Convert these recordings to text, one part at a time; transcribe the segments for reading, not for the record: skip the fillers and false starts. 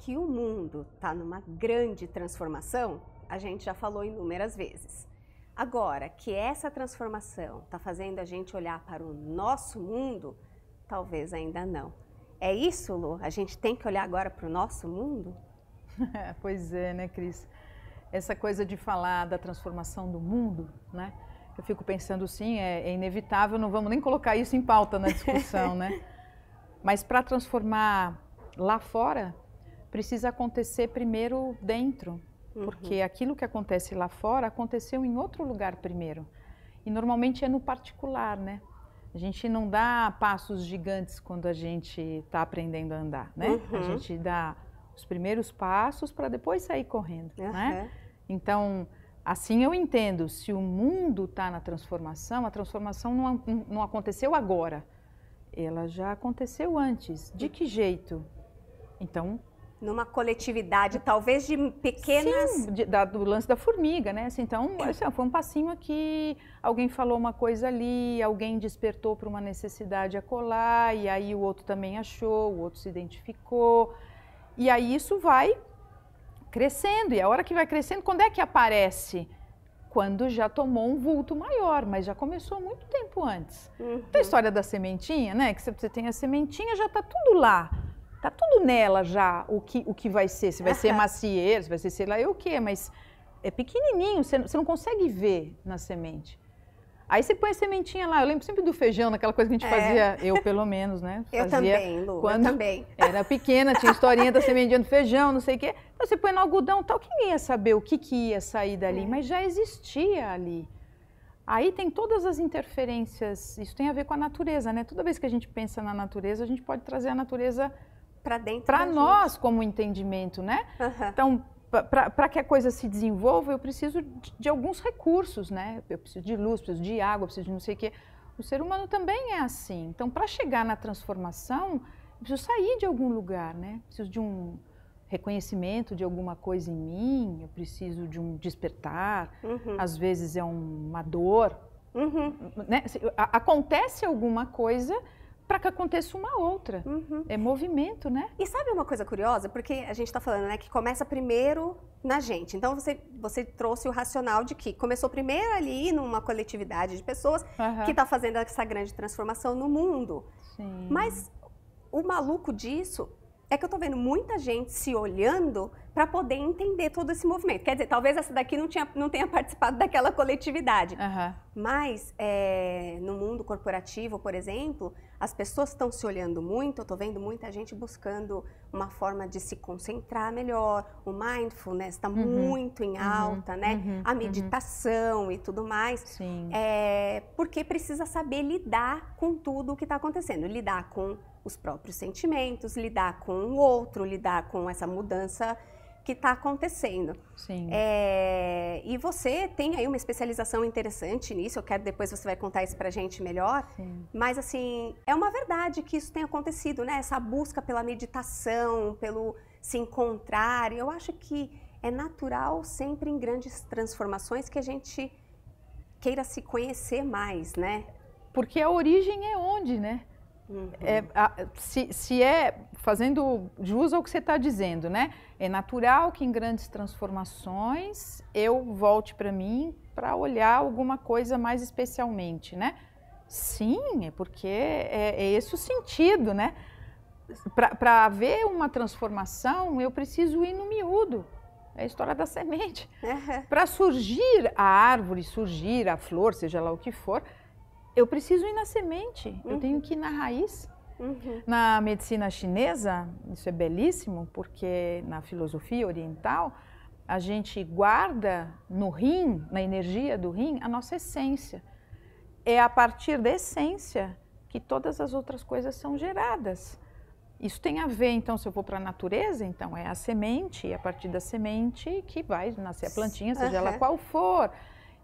que o mundo está numa grande transformação, a gente já falou inúmeras vezes. Agora, que essa transformação está fazendo a gente olhar para o nosso mundo, talvez ainda não. É isso, Lu? A gente tem que olhar agora para o nosso mundo? Pois é, né, Cris? Essa coisa de falar da transformação do mundo, né? Eu fico pensando, sim, é inevitável, não vamos nem colocar isso em pauta na discussão, né? Mas para transformar lá fora, precisa acontecer primeiro dentro. Porque aquilo que acontece lá fora aconteceu em outro lugar primeiro. E normalmente é no particular, né? A gente não dá passos gigantes quando a gente está aprendendo a andar, né? A gente dá os primeiros passos para depois sair correndo, né? Então, assim eu entendo, se o mundo está na transformação, a transformação não aconteceu agora. Ela já aconteceu antes. De que jeito? Então... Numa coletividade, talvez de pequenas... Sim, do lance da formiga, né? Assim, então, assim, foi um passinho aqui, alguém falou uma coisa ali, alguém despertou para uma necessidade acolá, e aí o outro também achou, o outro se identificou. E aí isso vai crescendo, e a hora que vai crescendo, quando é que aparece? Quando já tomou um vulto maior, mas já começou muito tempo antes. Então, a história da sementinha, né? Que você tem a sementinha, já está tudo lá. Tá tudo nela já, o que vai ser, se vai ser macieiro, se vai ser sei lá o quê, mas é pequenininho, você não consegue ver na semente. Aí você põe a sementinha lá, eu lembro sempre do feijão, naquela coisa que a gente fazia, eu pelo menos, né? Eu também, Lu, quando eu também. Era pequena, tinha historinha da sementinha do feijão, não sei o quê. Então você põe no algodão e tal, quem ia saber o que ia sair dali? Mas já existia ali. Aí tem todas as interferências, isso tem a ver com a natureza, né? Toda vez que a gente pensa na natureza, a gente pode trazer a natureza para dentro para nós como entendimento, né? Então, para que a coisa se desenvolva, eu preciso de alguns recursos, né? Eu preciso de luz, preciso de água, preciso de não sei o quê. O ser humano também é assim. Então, para chegar na transformação, eu preciso sair de algum lugar, né? Preciso de um reconhecimento de alguma coisa em mim, eu preciso de um despertar, às vezes é uma dor, né? Acontece alguma coisa para que aconteça uma outra. É movimento, né? E sabe uma coisa curiosa? Porque a gente está falando, né, que começa primeiro na gente. Então, você trouxe o racional de que começou primeiro ali numa coletividade de pessoas que está fazendo essa grande transformação no mundo. Sim. Mas o maluco disso é que eu tô vendo muita gente se olhando para poder entender todo esse movimento. Quer dizer, talvez essa daqui não tenha participado daquela coletividade. Mas no mundo corporativo, por exemplo, as pessoas estão se olhando muito, eu tô vendo muita gente buscando uma forma de se concentrar melhor. O mindfulness está muito em alta, né? A meditação e tudo mais. Sim. Porque precisa saber lidar com tudo o que está acontecendo. Lidar com os próprios sentimentos, lidar com o outro, lidar com essa mudança que está acontecendo. Sim. E você tem aí uma especialização interessante nisso, eu quero depois você vai contar isso pra gente melhor. Sim. Mas assim, é uma verdade que isso tem acontecido, né? Essa busca pela meditação, pelo se encontrar. Eu acho que é natural sempre em grandes transformações que a gente queira se conhecer mais, né? Porque a origem é onde, né? Se fazendo jus ao que você está dizendo, né? É natural que em grandes transformações eu volte para mim para olhar alguma coisa mais especialmente, né? Sim, é porque é esse o sentido, né? Para haver uma transformação, eu preciso ir no miúdo. É a história da semente. Para surgir a árvore, surgir a flor, seja lá o que for, eu preciso ir na semente, eu tenho que ir na raiz. Na medicina chinesa, isso é belíssimo, porque na filosofia oriental, a gente guarda no rim, na energia do rim, a nossa essência. É a partir da essência que todas as outras coisas são geradas. Isso tem a ver, então, se eu vou para a natureza, então é a semente, e a partir da semente que vai nascer a plantinha, seja ela qual for.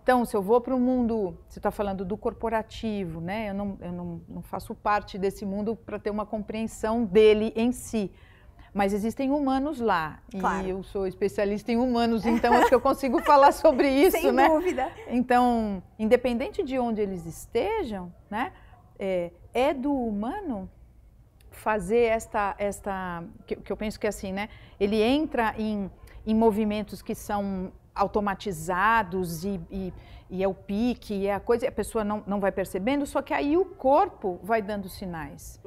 Então, se eu vou para o mundo, você está falando do corporativo, né? Eu não faço parte desse mundo para ter uma compreensão dele em si. Mas existem humanos lá. Claro. E eu sou especialista em humanos, então acho que eu consigo falar sobre isso, Sem né? dúvida. Então, independente de onde eles estejam, né? É do humano fazer que eu penso que é assim, né? Ele entra em movimentos que são automatizados e é o pique, e é a coisa, a pessoa não vai percebendo, só que aí o corpo vai dando sinais.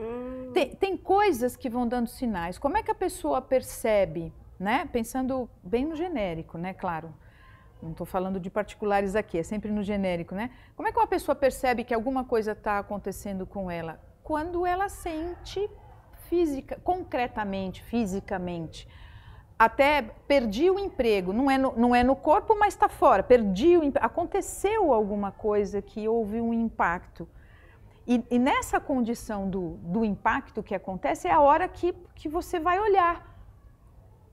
Tem coisas que vão dando sinais. Como é que a pessoa percebe, né? Pensando bem no genérico, né? Claro, não estou falando de particulares aqui, é sempre no genérico, né? Como é que uma pessoa percebe que alguma coisa está acontecendo com ela? Quando ela sente concretamente, fisicamente. Até perdi o emprego, não é no corpo, mas está fora, perdi o emprego, aconteceu alguma coisa que houve um impacto. E nessa condição do impacto que acontece, é a hora que você vai olhar.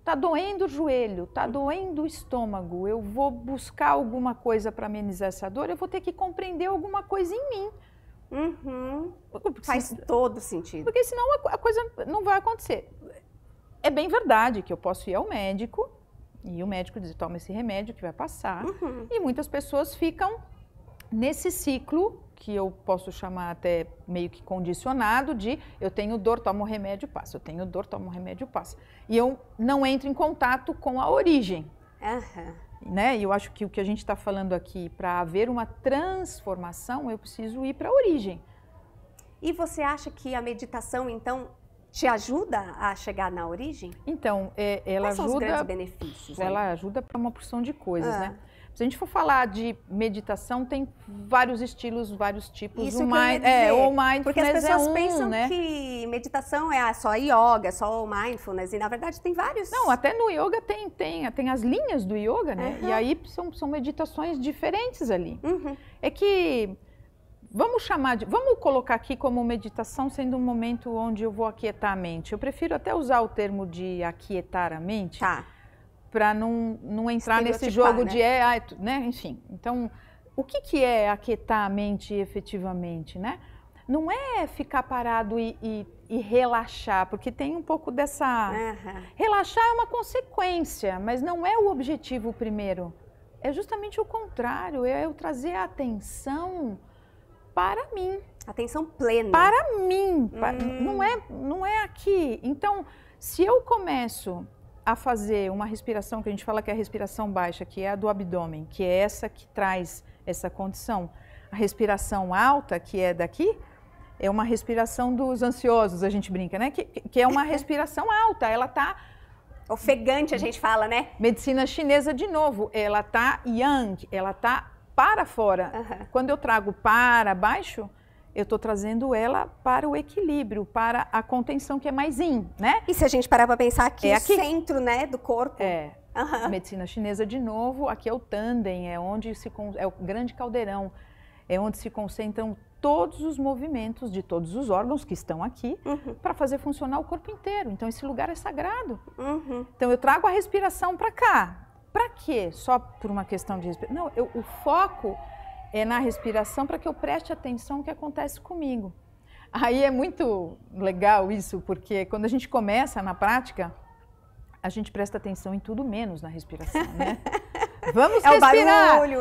Está doendo o joelho, está doendo o estômago, eu vou buscar alguma coisa para amenizar essa dor, eu vou ter que compreender alguma coisa em mim. Faz todo sentido. Porque senão a coisa não vai acontecer. É bem verdade que eu posso ir ao médico e o médico diz, toma esse remédio que vai passar. E muitas pessoas ficam nesse ciclo, que eu posso chamar até meio que condicionado, de eu tenho dor, tomo remédio, passa. Eu tenho dor, tomo remédio, passa. E eu não entro em contato com a origem. Né? E eu acho que o que a gente está falando aqui, para haver uma transformação, eu preciso ir para a origem. E você acha que a meditação, então, te ajuda a chegar na origem? Então, ela Quais são ajuda. Os grandes benefícios? Ela ajuda para uma porção de coisas, né? Se a gente for falar de meditação, tem vários estilos, vários tipos. Isso que eu ia dizer, o mindfulness porque as pessoas é pensam né? que meditação é só yoga, só o mindfulness, e na verdade tem vários. Não, até no yoga tem as linhas do yoga, né? E aí são meditações diferentes ali. É que vamos colocar aqui como meditação sendo um momento onde eu vou aquietar a mente. Eu prefiro até usar o termo de aquietar a mente. Tá. Para não entrar nesse jogo, né? Né? Enfim, então, o que é aquietar a mente efetivamente, né? Não é ficar parado e relaxar, porque tem um pouco dessa... Relaxar é uma consequência, mas não é o objetivo primeiro. É justamente o contrário, é eu trazer a atenção para mim. Atenção plena. Para mim, não é aqui. Então, se eu começo a fazer uma respiração, que a gente fala que é a respiração baixa, que é a do abdômen, que é essa que traz essa condição. A respiração alta, que é daqui, é uma respiração dos ansiosos, a gente brinca, né? Que é uma respiração alta, ela tá... Ofegante, a gente fala, né? Medicina chinesa, de novo, ela tá yang, ela tá para fora. Quando eu trago para baixo, eu estou trazendo ela para o equilíbrio, para a contenção que é mais yin, né? E se a gente parar para pensar aqui, aqui, o centro, né, do corpo. Medicina chinesa, de novo, aqui é o tandem, é o grande caldeirão, é onde se concentram todos os movimentos de todos os órgãos que estão aqui para fazer funcionar o corpo inteiro. Então, esse lugar é sagrado. Então, eu trago a respiração para cá. Para quê? Só por uma questão de respiração? Não, o foco é na respiração para que eu preste atenção no que acontece comigo. Aí é muito legal isso, porque quando a gente começa na prática, a gente presta atenção em tudo menos na respiração, né? Vamos respirar. O barulho,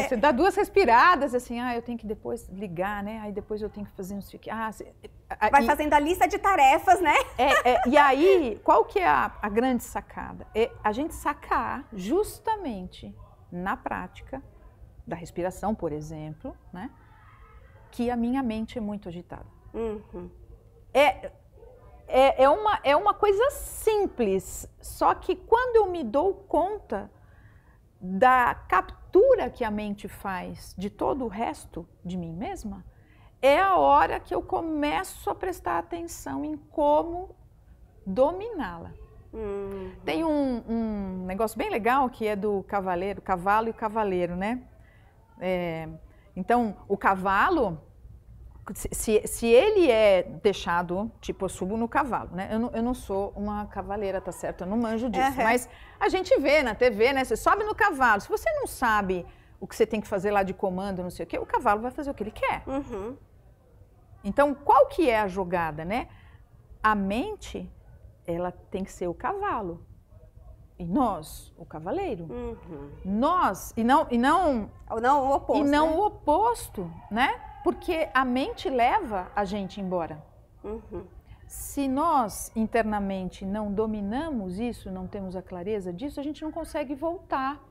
você dá 2 respiradas, assim, eu tenho que depois ligar, né? Aí depois eu tenho que fazer isso aqui. Vai fazendo a lista de tarefas, né? E aí, qual que é a grande sacada? É a gente sacar justamente na prática da respiração, por exemplo, né? Que a minha mente é muito agitada. É uma coisa simples, só que quando eu me dou conta da captura que a mente faz de todo o resto de mim mesma, é a hora que eu começo a prestar atenção em como dominá-la. Tem um negócio bem legal que é do cavalo e cavaleiro, né? Então, o cavalo, se ele é deixado, tipo, eu subo no cavalo, né? Eu não sou uma cavaleira, tá certo? Eu não manjo disso, mas a gente vê na TV, né? Você sobe no cavalo, se você não sabe o que você tem que fazer lá de comando, não sei o quê, o cavalo vai fazer o que ele quer. Então, qual que é a jogada, né? A mente, ela tem que ser o cavalo. E nós, o cavaleiro. Nós, e não o oposto. E não o oposto, né? Porque a mente leva a gente embora. Se nós internamente não dominamos isso, não temos a clareza disso, a gente não consegue voltar.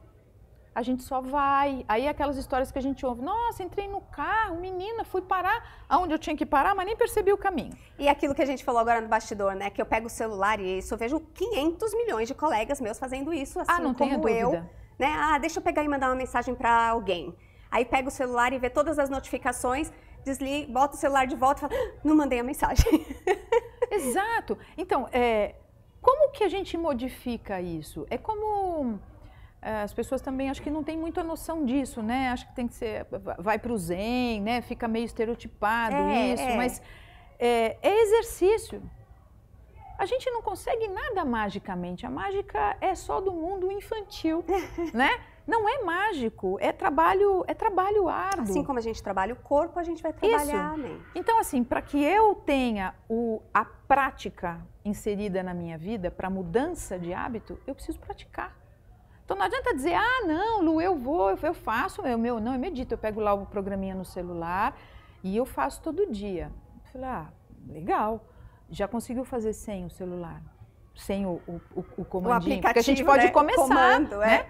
A gente só vai. Aí aquelas histórias que a gente ouve, nossa, entrei no carro, menina, fui parar aonde eu tinha que parar, mas nem percebi o caminho. E aquilo que a gente falou agora no bastidor, né, que eu pego o celular e isso, eu vejo 500 milhões de colegas meus fazendo isso, assim não como tenha eu. dúvida. Né? Deixa eu pegar e mandar uma mensagem para alguém. Aí pega o celular e vê todas as notificações, desliga, bota o celular de volta e fala, não mandei a mensagem. Exato. Então, como que a gente modifica isso? É como... as pessoas também acho que não têm muita noção disso, né? Acho que tem que ser... vai para o zen, né? Fica meio estereotipado isso, mas é exercício. A gente não consegue nada magicamente. A mágica é só do mundo infantil, né? Não é mágico, é trabalho árduo. Assim como a gente trabalha o corpo, a gente vai trabalhar a mente. Então, assim, para que eu tenha a prática inserida na minha vida, para mudança de hábito, eu preciso praticar. Então não adianta dizer, não, Lu, eu faço, eu medito, eu pego lá o programinha no celular e eu faço todo dia. Eu falei, legal. Já conseguiu fazer sem o celular, sem o comandinho? Porque a gente pode começar, comando, né?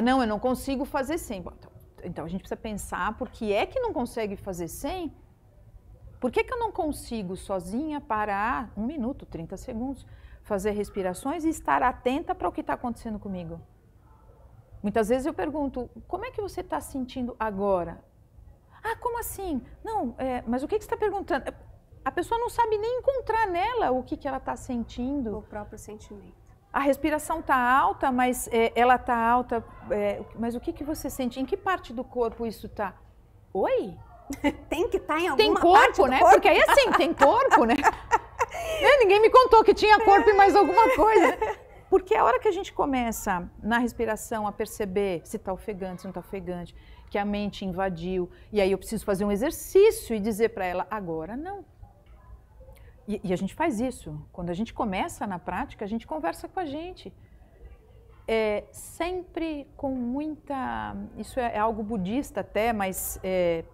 Não, eu não consigo fazer sem. Então a gente precisa pensar por que é que não consegue fazer sem? Por que eu não consigo sozinha parar 1 minuto, 30 segundos, fazer respirações e estar atenta para o que está acontecendo comigo? Muitas vezes eu pergunto, como é que você está sentindo agora? Como assim? Não, mas o que você está perguntando? A pessoa não sabe nem encontrar nela o que ela está sentindo. O próprio sentimento. A respiração está alta, mas ela está alta. Mas o que você sente? Em que parte do corpo isso está? Oi? Tem que estar em alguma tem corpo, parte do né? corpo. Porque aí assim, tem corpo, né? Ninguém me contou que tinha corpo e mais alguma coisa. Porque a hora que a gente começa na respiração a perceber se está ofegante, se não está ofegante, que a mente invadiu, e aí eu preciso fazer um exercício e dizer para ela, agora não. E a gente faz isso. Quando a gente começa na prática, a gente conversa com a gente. Sempre com muita... Isso é algo budista até, mas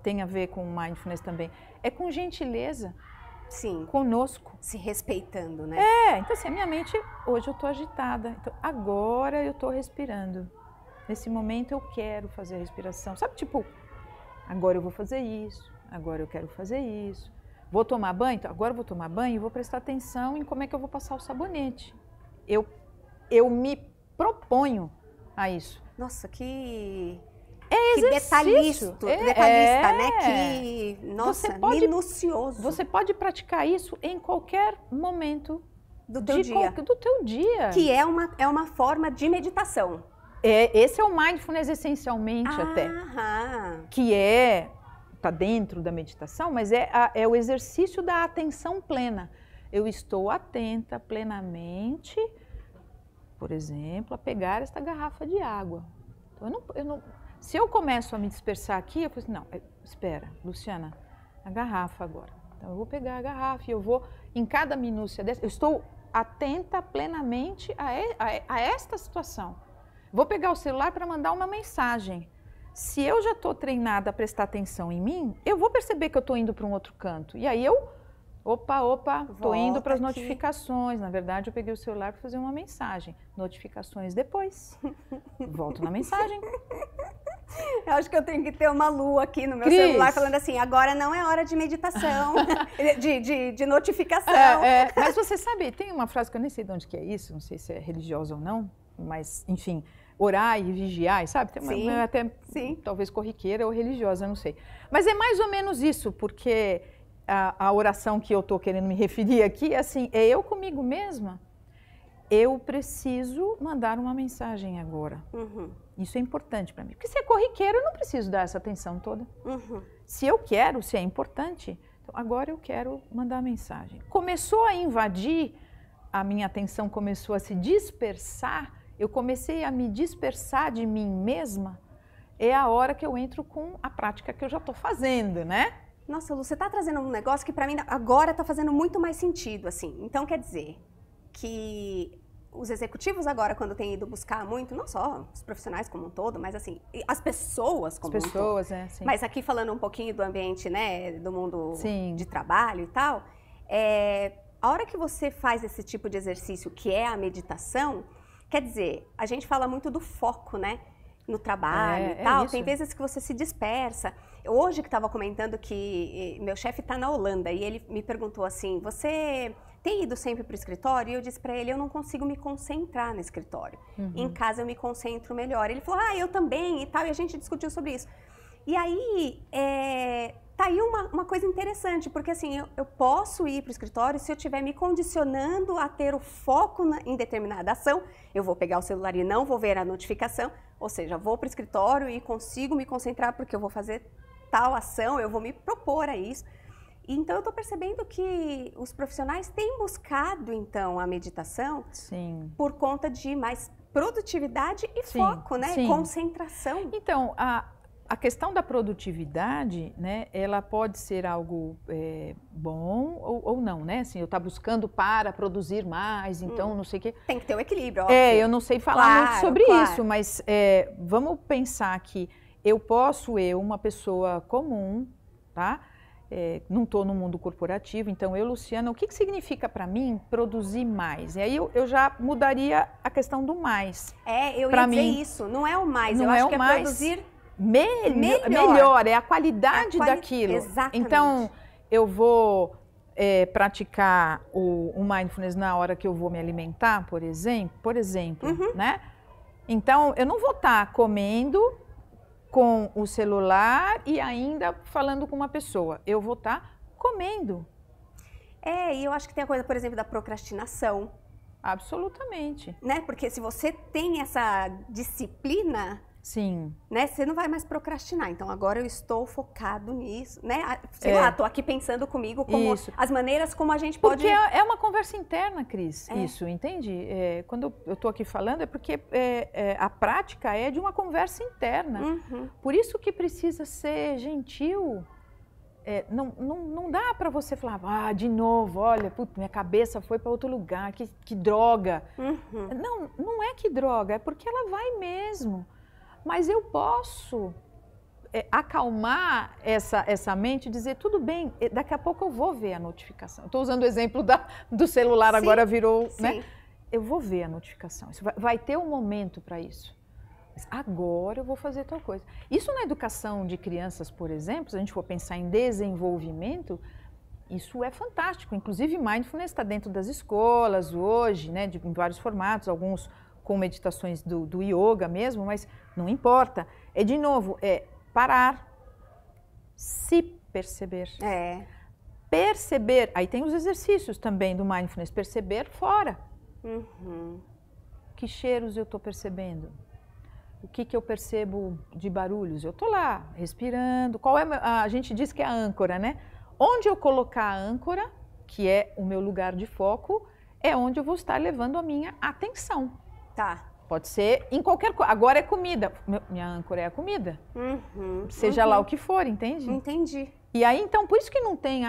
tem a ver com mindfulness também. É com gentileza. Sim. Conosco. Se respeitando, né? Então assim, a minha mente, hoje eu estou agitada. Então, agora eu estou respirando. Nesse momento eu quero fazer a respiração. Sabe, tipo, agora eu vou fazer isso, agora eu quero fazer isso. Vou tomar banho? Então, agora eu vou tomar banho e vou prestar atenção em como é que eu vou passar o sabonete. Eu me proponho a isso. Nossa, que exercício. Detalhista, né? Que, nossa, minucioso. Você pode praticar isso em qualquer momento do teu dia. Do teu dia. Que é uma forma de meditação. Esse é o mindfulness essencialmente até. Que está dentro da meditação, mas é o exercício da atenção plena. Eu estou atenta plenamente, por exemplo, a pegar esta garrafa de água. Então, se eu começo a me dispersar aqui, eu falo assim, não, espera, Luciana, a garrafa agora. Então eu vou pegar a garrafa e eu vou, em cada minúcia dessa, eu estou atenta plenamente a esta situação. Vou pegar o celular para mandar uma mensagem. Se eu já estou treinada a prestar atenção em mim, eu vou perceber que eu estou indo para um outro canto. E aí estou indo para as notificações. Na verdade, eu peguei o celular para fazer uma mensagem. Notificações depois. Volto na mensagem. Eu acho que eu tenho que ter uma lua aqui no meu celular falando assim, agora não é hora de meditação, de notificação. Mas você sabe, tem uma frase que eu nem sei de onde que é isso, não sei se é religiosa ou não, mas enfim... Orar e vigiar, sabe? Tem sim. Talvez corriqueira ou religiosa, não sei. Mas é mais ou menos isso, porque a oração que eu estou querendo me referir aqui é assim, é eu comigo mesma. Eu preciso mandar uma mensagem agora. Uhum. Isso é importante para mim. Porque se é corriqueiro, eu não preciso dar essa atenção toda. Uhum. Se eu quero, se é importante, então agora eu quero mandar a mensagem. Começou a invadir, a minha atenção começou a se dispersar, eu comecei a me dispersar de mim mesma, é a hora que eu entro com a prática que eu já estou fazendo, né? Nossa, Lu, você está trazendo um negócio que para mim agora está fazendo muito mais sentido, assim. Então quer dizer que os executivos agora, quando têm ido buscar muito, não só os profissionais como um todo, mas assim, as pessoas como um todo. Sim. Mas aqui falando um pouquinho do ambiente, né, do mundo sim. de trabalho e tal, A hora que você faz esse tipo de exercício, que é a meditação, quer dizer, a gente fala muito do foco, né? No trabalho e tal. Tem vezes que você se dispersa. Hoje que estava comentando que meu chefe está na Holanda e ele me perguntou assim, você tem ido sempre para o escritório? E eu disse para ele, eu não consigo me concentrar no escritório. Em casa eu me concentro melhor. Ele falou, eu também e tal. E a gente discutiu sobre isso. E aí, tá aí uma coisa interessante, porque assim, eu posso ir para o escritório se eu estiver me condicionando a ter o foco em determinada ação. Eu vou pegar o celular e não vou ver a notificação, ou seja, vou para o escritório e consigo me concentrar porque eu vou fazer tal ação, eu vou me propor a isso. Então, eu estou percebendo que os profissionais têm buscado, então, a meditação por conta de mais produtividade e foco, né? Concentração. Então, a questão da produtividade, né, ela pode ser algo bom ou não, né? Assim, eu estou buscando para produzir mais, então não sei o quê. Tem que ter um equilíbrio, óbvio. Eu não sei falar muito sobre isso, mas vamos pensar que eu posso, uma pessoa comum, tá? Não estou no mundo corporativo, então Luciana, o que significa para mim produzir mais? E aí eu já mudaria a questão do mais. Eu ia dizer isso, não é o mais, eu acho que é produzir melhor, é a qualidade daquilo. Exatamente. Então, eu vou praticar o mindfulness na hora que eu vou me alimentar, por exemplo, né? Então, eu não vou estar comendo com o celular e ainda falando com uma pessoa. Eu vou estar comendo. E eu acho que tem a coisa, por exemplo, da procrastinação. Absolutamente. Né? Porque se você tem essa disciplina... Sim. Né? Você não vai mais procrastinar. Então, agora eu estou focado nisso, né? Sei lá, estou aqui pensando comigo como as maneiras como a gente pode... Porque é uma conversa interna, Cris, isso, entende? Quando eu estou aqui falando é porque a prática é de uma conversa interna. Por isso que precisa ser gentil. Não dá para você falar, de novo, olha, minha cabeça foi para outro lugar, que droga. Não é que droga, é porque ela vai mesmo. Mas eu posso acalmar essa mente e dizer, tudo bem, daqui a pouco eu vou ver a notificação. Estou usando o exemplo do celular, agora virou, né? Eu vou ver a notificação. Vai ter um momento para isso. Mas agora eu vou fazer tal coisa. Isso na educação de crianças, por exemplo, se a gente for pensar em desenvolvimento, isso é fantástico. Inclusive, mindfulness está dentro das escolas hoje, né, em vários formatos, alguns com meditações do yoga mesmo, mas não importa. De novo, parar, se perceber. Perceber, aí tem os exercícios também do mindfulness, perceber fora. Que cheiros eu estou percebendo? O que eu percebo de barulhos? Eu estou lá, respirando. A gente diz que é a âncora, né? Onde eu colocar a âncora, que é o meu lugar de foco, é onde eu vou estar levando a minha atenção. Pode ser em qualquer coisa. Agora é comida. Minha âncora é a comida. Seja lá o que for, entende? Entendi. E aí, então, por isso que não tem,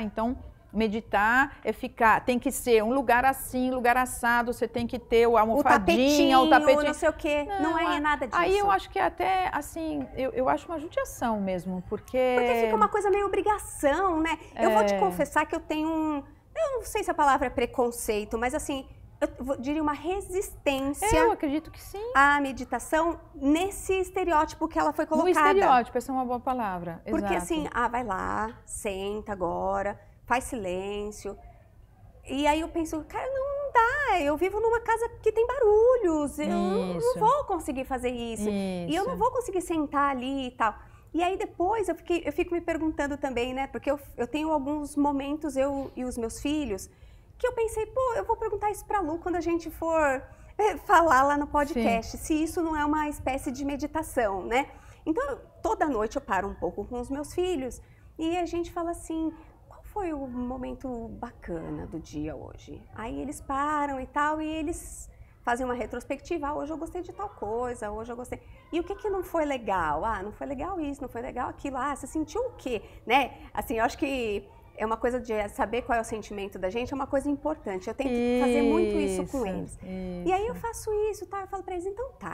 então, meditar é ficar, tem que ser um lugar assim, lugar assado, você tem que ter o almofadinha, o tapetinho, não sei o quê. Não é nada disso. Aí eu acho que é até, assim, eu acho uma judiação mesmo, porque... Porque fica uma coisa meio obrigação, né? Eu vou te confessar que eu tenho eu não sei se a palavra é preconceito, mas assim... Eu diria uma resistência. Eu acredito que sim. À meditação nesse estereótipo que ela foi colocada. No estereótipo, essa é uma boa palavra. Porque assim, vai lá, senta agora, faz silêncio. E aí eu penso, cara, não dá. Eu vivo numa casa que tem barulhos. Eu não vou conseguir fazer isso. E eu não vou conseguir sentar ali e tal. E aí depois eu fico me perguntando também, né? Porque eu tenho alguns momentos, eu e os meus filhos, que eu pensei, eu vou perguntar isso pra Lu quando a gente for falar lá no podcast, se isso não é uma espécie de meditação, né? Então, toda noite eu paro um pouco com os meus filhos e a gente fala assim, qual foi o momento bacana do dia hoje? Aí eles param e tal, e eles fazem uma retrospectiva, hoje eu gostei de tal coisa, hoje eu gostei... E o que não foi legal? Não foi legal isso, não foi legal aquilo, você sentiu o quê? Né? Assim, eu acho que... É uma coisa de saber qual é o sentimento da gente, é uma coisa importante. Eu tento fazer muito isso com eles. E aí eu faço isso, eu falo para eles,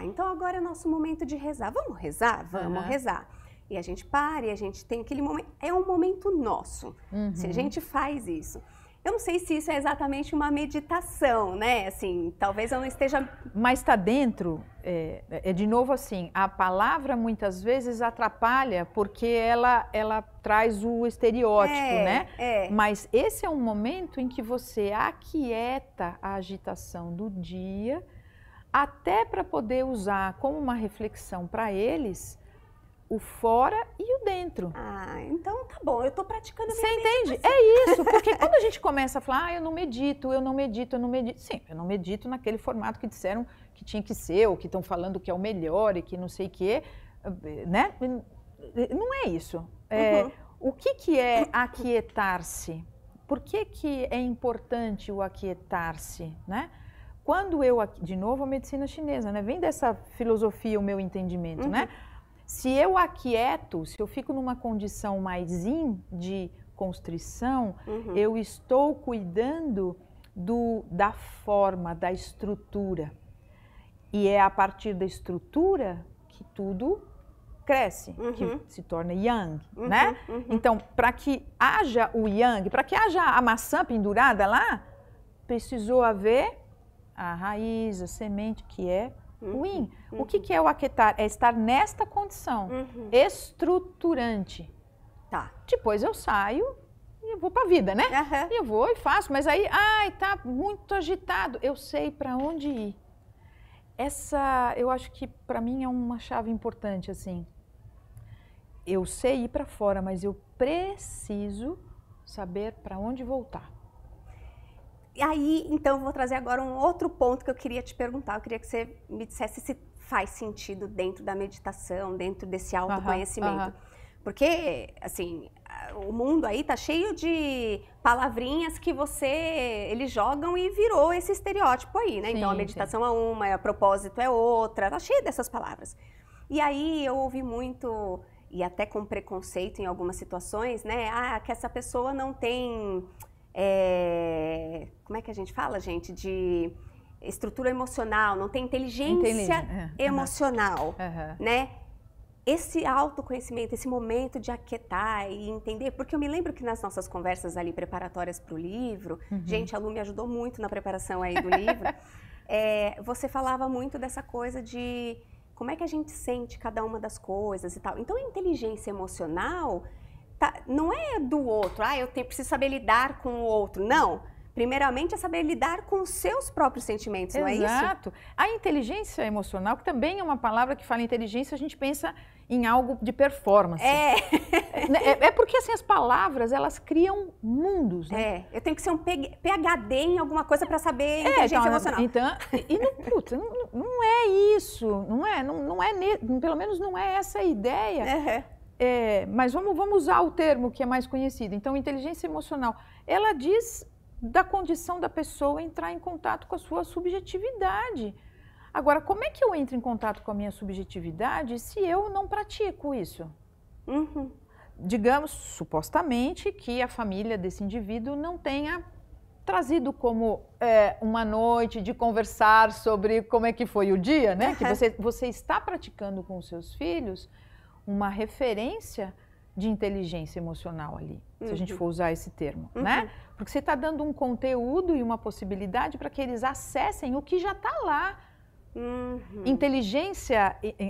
então agora é nosso momento de rezar. Vamos rezar? Vamos rezar. E a gente para e a gente tem aquele momento, é um momento nosso, se a gente faz isso. Eu não sei se isso é exatamente uma meditação, né? Assim, talvez eu não esteja... Mas está dentro, de novo assim, a palavra muitas vezes atrapalha porque ela traz o estereótipo, né? Mas esse é um momento em que você aquieta a agitação do dia, até para poder usar como uma reflexão para eles o fora e o dentro. Ah, então tá bom, eu tô praticando a minha Você entende? É isso, porque quando a gente começa a falar, eu não medito. Sim, eu não medito naquele formato que disseram que tinha que ser, ou que estão falando que é o melhor e que não sei o quê, né? Não é isso. O que é aquietar-se? Por que é importante o aquietar-se, né? Quando de novo a medicina chinesa, né? Vem dessa filosofia o meu entendimento, né? Se eu aquieto, se eu fico numa condição mais de constrição, eu estou cuidando da forma, da estrutura. E é a partir da estrutura que tudo cresce, que se torna yang, né? Então, para que haja o yang, para que haja a maçã pendurada lá, precisou haver a raiz, a semente, que é o yin. O que é o aquietar? É estar nesta condição estruturante. Tá. Depois eu saio e eu vou para a vida, né? E eu vou e faço, mas aí, tá muito agitado. Eu sei para onde ir. Eu acho que para mim é uma chave importante, assim. Eu sei ir para fora, mas eu preciso saber para onde voltar. E aí, então, eu vou trazer agora um outro ponto que eu queria te perguntar. Eu queria que você me dissesse se faz sentido dentro da meditação, dentro desse autoconhecimento. Porque, assim, o mundo aí tá cheio de palavrinhas que eles jogam e virou esse estereótipo aí, né? Sim, então, a meditação é uma, a propósito é outra, tá cheio dessas palavras. E aí, eu ouvi muito, e até com preconceito em algumas situações, né? Que essa pessoa não tem... como é que a gente fala, gente? De estrutura emocional, não tem inteligência emocional, né? Esse autoconhecimento, esse momento de aquietar e entender, porque eu me lembro que nas nossas conversas ali preparatórias para o livro, gente, a Lu me ajudou muito na preparação aí do livro, você falava muito dessa coisa de como é que a gente sente cada uma das coisas e tal. Então, a inteligência emocional... não é do outro, eu preciso saber lidar com o outro, não. Primeiramente é saber lidar com os seus próprios sentimentos, não é isso? Exato. A inteligência emocional, que também é uma palavra que fala inteligência, a gente pensa em algo de performance. É porque assim, as palavras, elas criam mundos, né? Eu tenho que ser um PhD em alguma coisa para saber inteligência emocional. Então, não é isso, pelo menos não é essa a ideia. Mas vamos usar o termo que é mais conhecido. Então, inteligência emocional, ela diz da condição da pessoa entrar em contato com a sua subjetividade. Agora, como é que eu entro em contato com a minha subjetividade se eu não pratico isso? Digamos, supostamente, que a família desse indivíduo não tenha trazido como uma noite de conversar sobre como é que foi o dia, né? Que você está praticando com os seus filhos uma referência de inteligência emocional ali, se a gente for usar esse termo, né? Porque você está dando um conteúdo e uma possibilidade para que eles acessem o que já está lá.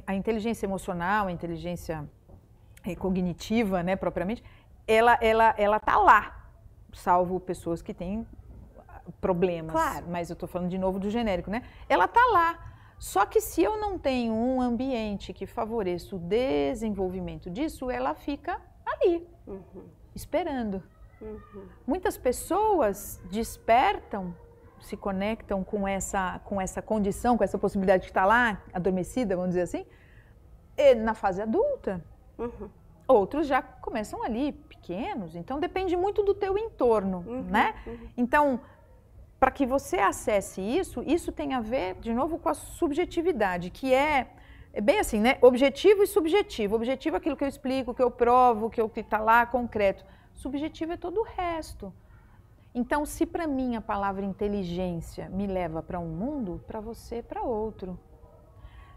A inteligência emocional, a inteligência cognitiva, né, propriamente, ela está lá, salvo pessoas que têm problemas. Claro. Mas eu estou falando de novo do genérico, né? Ela está lá. Só que se eu não tenho um ambiente que favoreça o desenvolvimento disso, ela fica ali, esperando. Muitas pessoas despertam, se conectam com essa condição, com essa possibilidade de estar lá, adormecida, vamos dizer assim, na fase adulta. Outros já começam ali, pequenos, então depende muito do teu entorno, né? Então, para que você acesse isso tem a ver, de novo, com a subjetividade, que é bem assim, né? Objetivo e subjetivo. Objetivo é aquilo que eu explico, que eu provo, que está lá concreto. Subjetivo é todo o resto. Então, se para mim a palavra inteligência me leva para um mundo, para você para outro.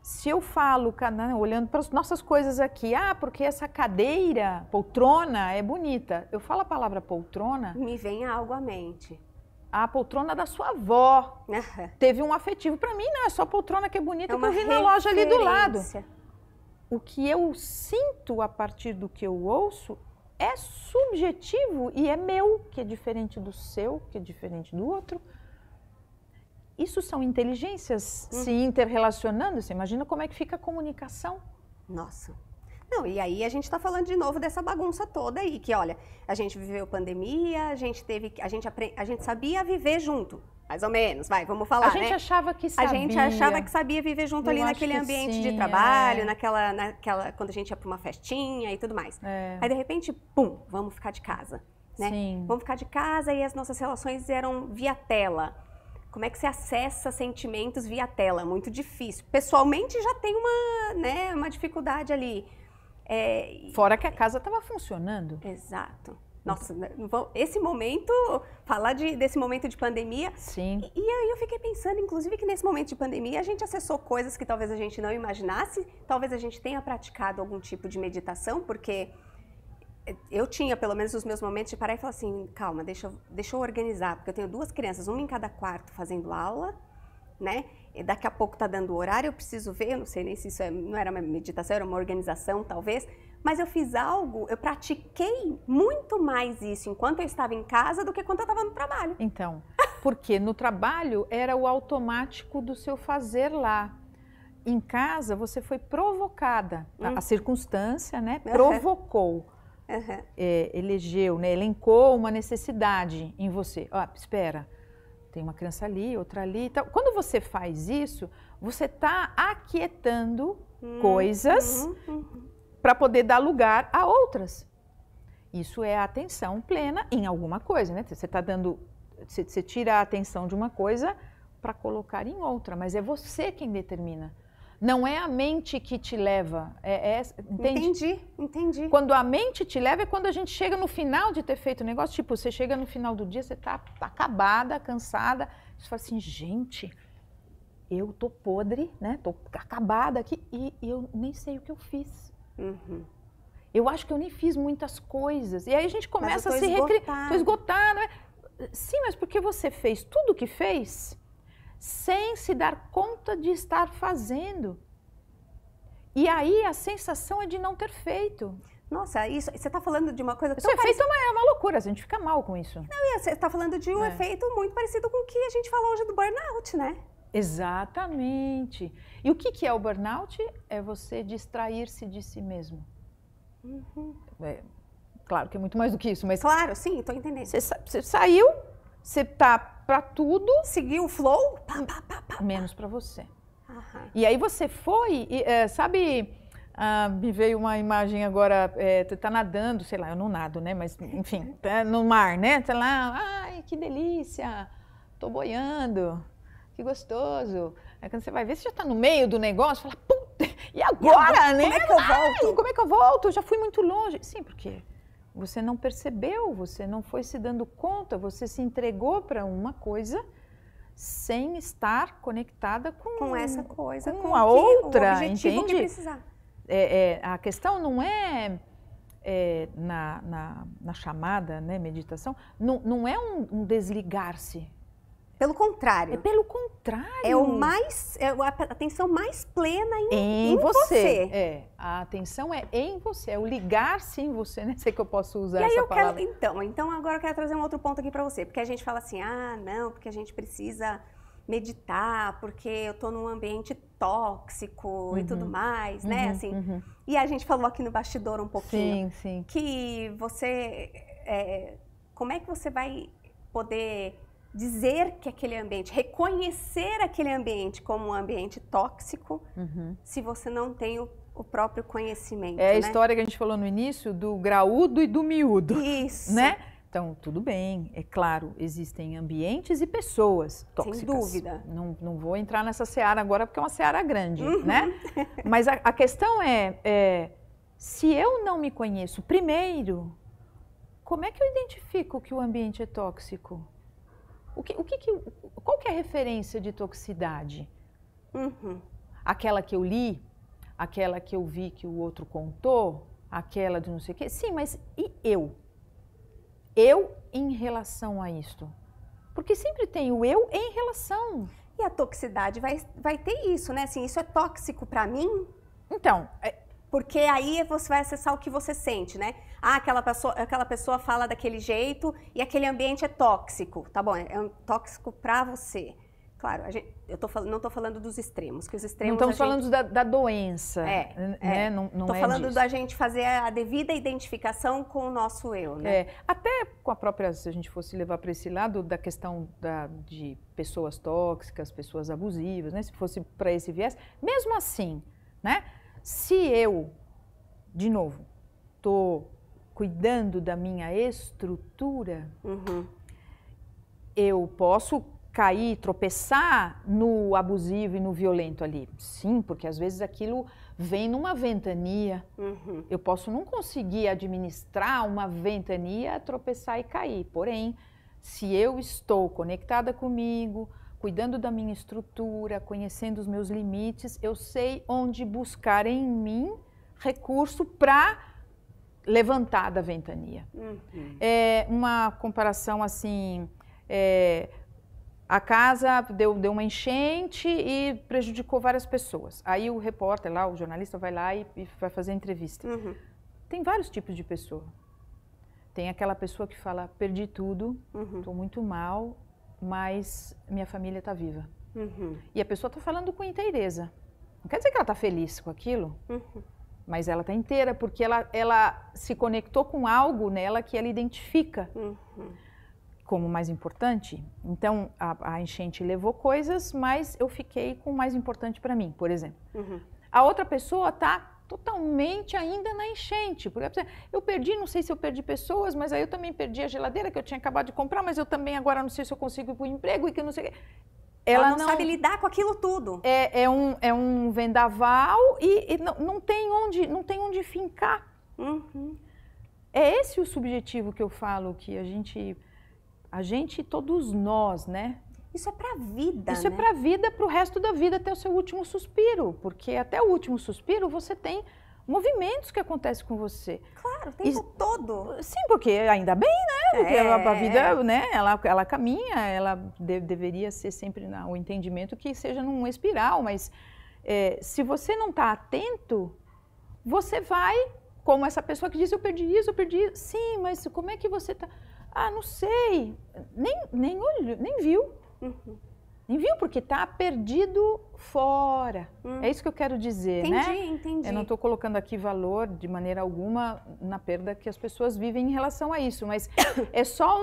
Se eu falo, olhando para as nossas coisas aqui, porque essa cadeira, poltrona, é bonita. Eu falo a palavra poltrona... Me vem algo à mente. A poltrona da sua avó. Teve um afetivo. Para mim, não é só a poltrona que é bonita, que eu vi na loja ali do lado. O que eu sinto a partir do que eu ouço é subjetivo e é meu, que é diferente do seu, que é diferente do outro. Isso são inteligências se interrelacionando. Você imagina como é que fica a comunicação? Nossa. Não, e aí a gente está falando de novo dessa bagunça toda aí, que olha, a gente viveu pandemia, a gente sabia viver junto, mais ou menos, vamos falar, A gente achava que sabia. A gente achava que sabia viver junto ali naquele ambiente de trabalho, naquela, quando a gente ia para uma festinha e tudo mais. Aí de repente, pum, vamos ficar de casa, né? Sim. Vamos ficar de casa e as nossas relações eram via tela. Como é que você acessa sentimentos via tela? Muito difícil. Pessoalmente já tem uma dificuldade ali. Fora que a casa estava funcionando. Exato. Nossa, esse momento, falar desse momento de pandemia. Sim. E aí eu fiquei pensando, inclusive, que nesse momento de pandemia a gente acessou coisas que talvez a gente não imaginasse. Talvez a gente tenha praticado algum tipo de meditação, porque eu tinha, pelo menos, os meus momentos de parar e falar assim, calma, deixa eu organizar, porque eu tenho 2 crianças, uma em cada quarto fazendo aula, né? E daqui a pouco tá dando o horário, eu preciso ver, eu não sei nem se isso não era uma meditação, era uma organização, talvez, mas eu fiz algo, eu pratiquei muito mais isso enquanto eu estava em casa do que quando eu estava no trabalho. Então, porque no trabalho era o automático do seu fazer lá. Em casa, você foi provocada, a circunstância, né, provocou. Elegeu, né, elencou uma necessidade em você. Espera, tem uma criança ali, outra ali. Então, quando você faz isso, você está aquietando coisas para poder dar lugar a outras. Isso é a atenção plena em alguma coisa, né? Você está dando, você tira a atenção de uma coisa para colocar em outra, mas é você quem determina. Não é a mente que te leva, entende? Entendi. Quando a mente te leva é quando a gente chega no final de ter feito o negócio, tipo, você chega no final do dia, você tá acabada, cansada, você fala assim, gente, eu tô podre, né, tô acabada aqui e eu nem sei o que eu fiz. Eu acho que eu nem fiz muitas coisas. E aí a gente começa a se recriar, tô esgotada. Sim, mas porque você fez tudo o que fez sem se dar conta de estar fazendo. E aí a sensação é de não ter feito. Nossa, isso, você está falando de uma coisa tão parecida. Esse efeito é uma loucura, a gente fica mal com isso. Não, você está falando de um efeito muito parecido com o que a gente fala hoje do burnout, né? Exatamente. E o que é o burnout? É você distrair-se de si mesmo. Claro que é muito mais do que isso, mas... Claro, sim, estou entendendo. Você saiu, você tá para tudo... Seguiu o flow? Menos para você. E aí você foi, sabe... me veio uma imagem agora, tu tá nadando, sei lá, eu não nado, né? Mas, enfim, tá no mar, né? Tá lá, ai, que delícia, tô boiando, que gostoso. Aí quando você vai ver, você já tá no meio do negócio, fala, puta, e agora, né? Como é que eu volto? Como é que eu volto? Eu já fui muito longe. Sim, porque você não percebeu, você não foi se dando conta, você se entregou para uma coisa sem estar conectada com essa coisa, com a outra, o objetivo entende? Que precisar. A questão não é, na chamada, né, meditação, não é um desligar-se. Pelo contrário. É pelo contrário. É a atenção mais plena em você. A atenção é em você, é o ligar-se em você, né? Sei que eu posso usar essa palavra. Então agora eu quero trazer um outro ponto aqui para você, porque a gente fala assim, não, porque a gente precisa meditar, porque eu tô num ambiente tóxico e tudo mais, né? Assim. E a gente falou aqui no bastidor um pouquinho que você, como é que você vai poder dizer que aquele ambiente, reconhecer aquele ambiente como um ambiente tóxico, se você não tem o próprio conhecimento, a história que a gente falou no início do graúdo e do miúdo. Isso. Né? Então, tudo bem, é claro, existem ambientes e pessoas tóxicas. Sem dúvida. Não vou entrar nessa seara agora, porque é uma seara grande, né? Mas a questão se eu não me conheço primeiro, como é que eu identifico que o ambiente é tóxico? Qual que é a referência de toxicidade? aquela que eu li, aquela que eu vi que o outro contou, aquela de não sei o quê. Sim, mas e eu? Eu em relação a isto? Porque sempre tem o eu em relação. E a toxicidade vai ter isso, né? Assim, isso é tóxico para mim? Então... Porque aí você vai acessar o que você sente, né? Ah, aquela pessoa fala daquele jeito e aquele ambiente é tóxico. Tá bom, é tóxico para você. Claro, não estou falando dos extremos, que os extremos... Não estamos falando da doença, né? Não estou falando da gente fazer a devida identificação com o nosso eu, né? Até com a própria, se a gente fosse levar para esse lado da questão de pessoas tóxicas, pessoas abusivas, né? Se fosse para esse viés, mesmo assim, né? Se eu, de novo, estou cuidando da minha estrutura, eu posso cair, tropeçar no abusivo e no violento ali. Sim, porque às vezes aquilo vem numa ventania. Eu posso não conseguir administrar uma ventania, tropeçar e cair. Porém, se eu estou conectada comigo, cuidando da minha estrutura, conhecendo os meus limites, eu sei onde buscar em mim recurso para levantar da ventania. É uma comparação assim, a casa deu uma enchente e prejudicou várias pessoas. Aí o repórter lá, o jornalista vai lá e vai fazer entrevista. Tem vários tipos de pessoa. Tem aquela pessoa que fala, perdi tudo, estou muito mal, mas minha família está viva. E a pessoa está falando com inteireza. Não quer dizer que ela está feliz com aquilo, mas ela está inteira, porque ela se conectou com algo nela que ela identifica como mais importante. Então, a enchente levou coisas, mas eu fiquei com o mais importante para mim, por exemplo. A outra pessoa está totalmente ainda na enchente. Porque eu perdi, não sei se eu perdi pessoas, mas aí eu também perdi a geladeira que eu tinha acabado de comprar, mas eu também agora não sei se eu consigo ir para o emprego e que não sei o que. Ela não sabe lidar com aquilo tudo. É um vendaval e não tem onde fincar. É esse o subjetivo que eu falo, que a gente, todos nós, né? Isso é pra vida, Isso é pra vida, pro resto da vida, até o seu último suspiro. Porque até o último suspiro você tem movimentos que acontecem com você. Claro, o tempo todo. Sim, porque ainda bem, né? Porque a vida, né? Ela caminha, ela deveria ser sempre o entendimento que seja num espiral. Mas se você não está atento, você vai, como essa pessoa que diz, eu perdi isso, eu perdi isso. Sim, mas como é que você está... Ah, não sei. Nem olhou, nem viu. Nem viu, porque está perdido fora. É isso que eu quero dizer, né? Entendi. Eu não estou colocando aqui valor, de maneira alguma, na perda que as pessoas vivem em relação a isso, mas é só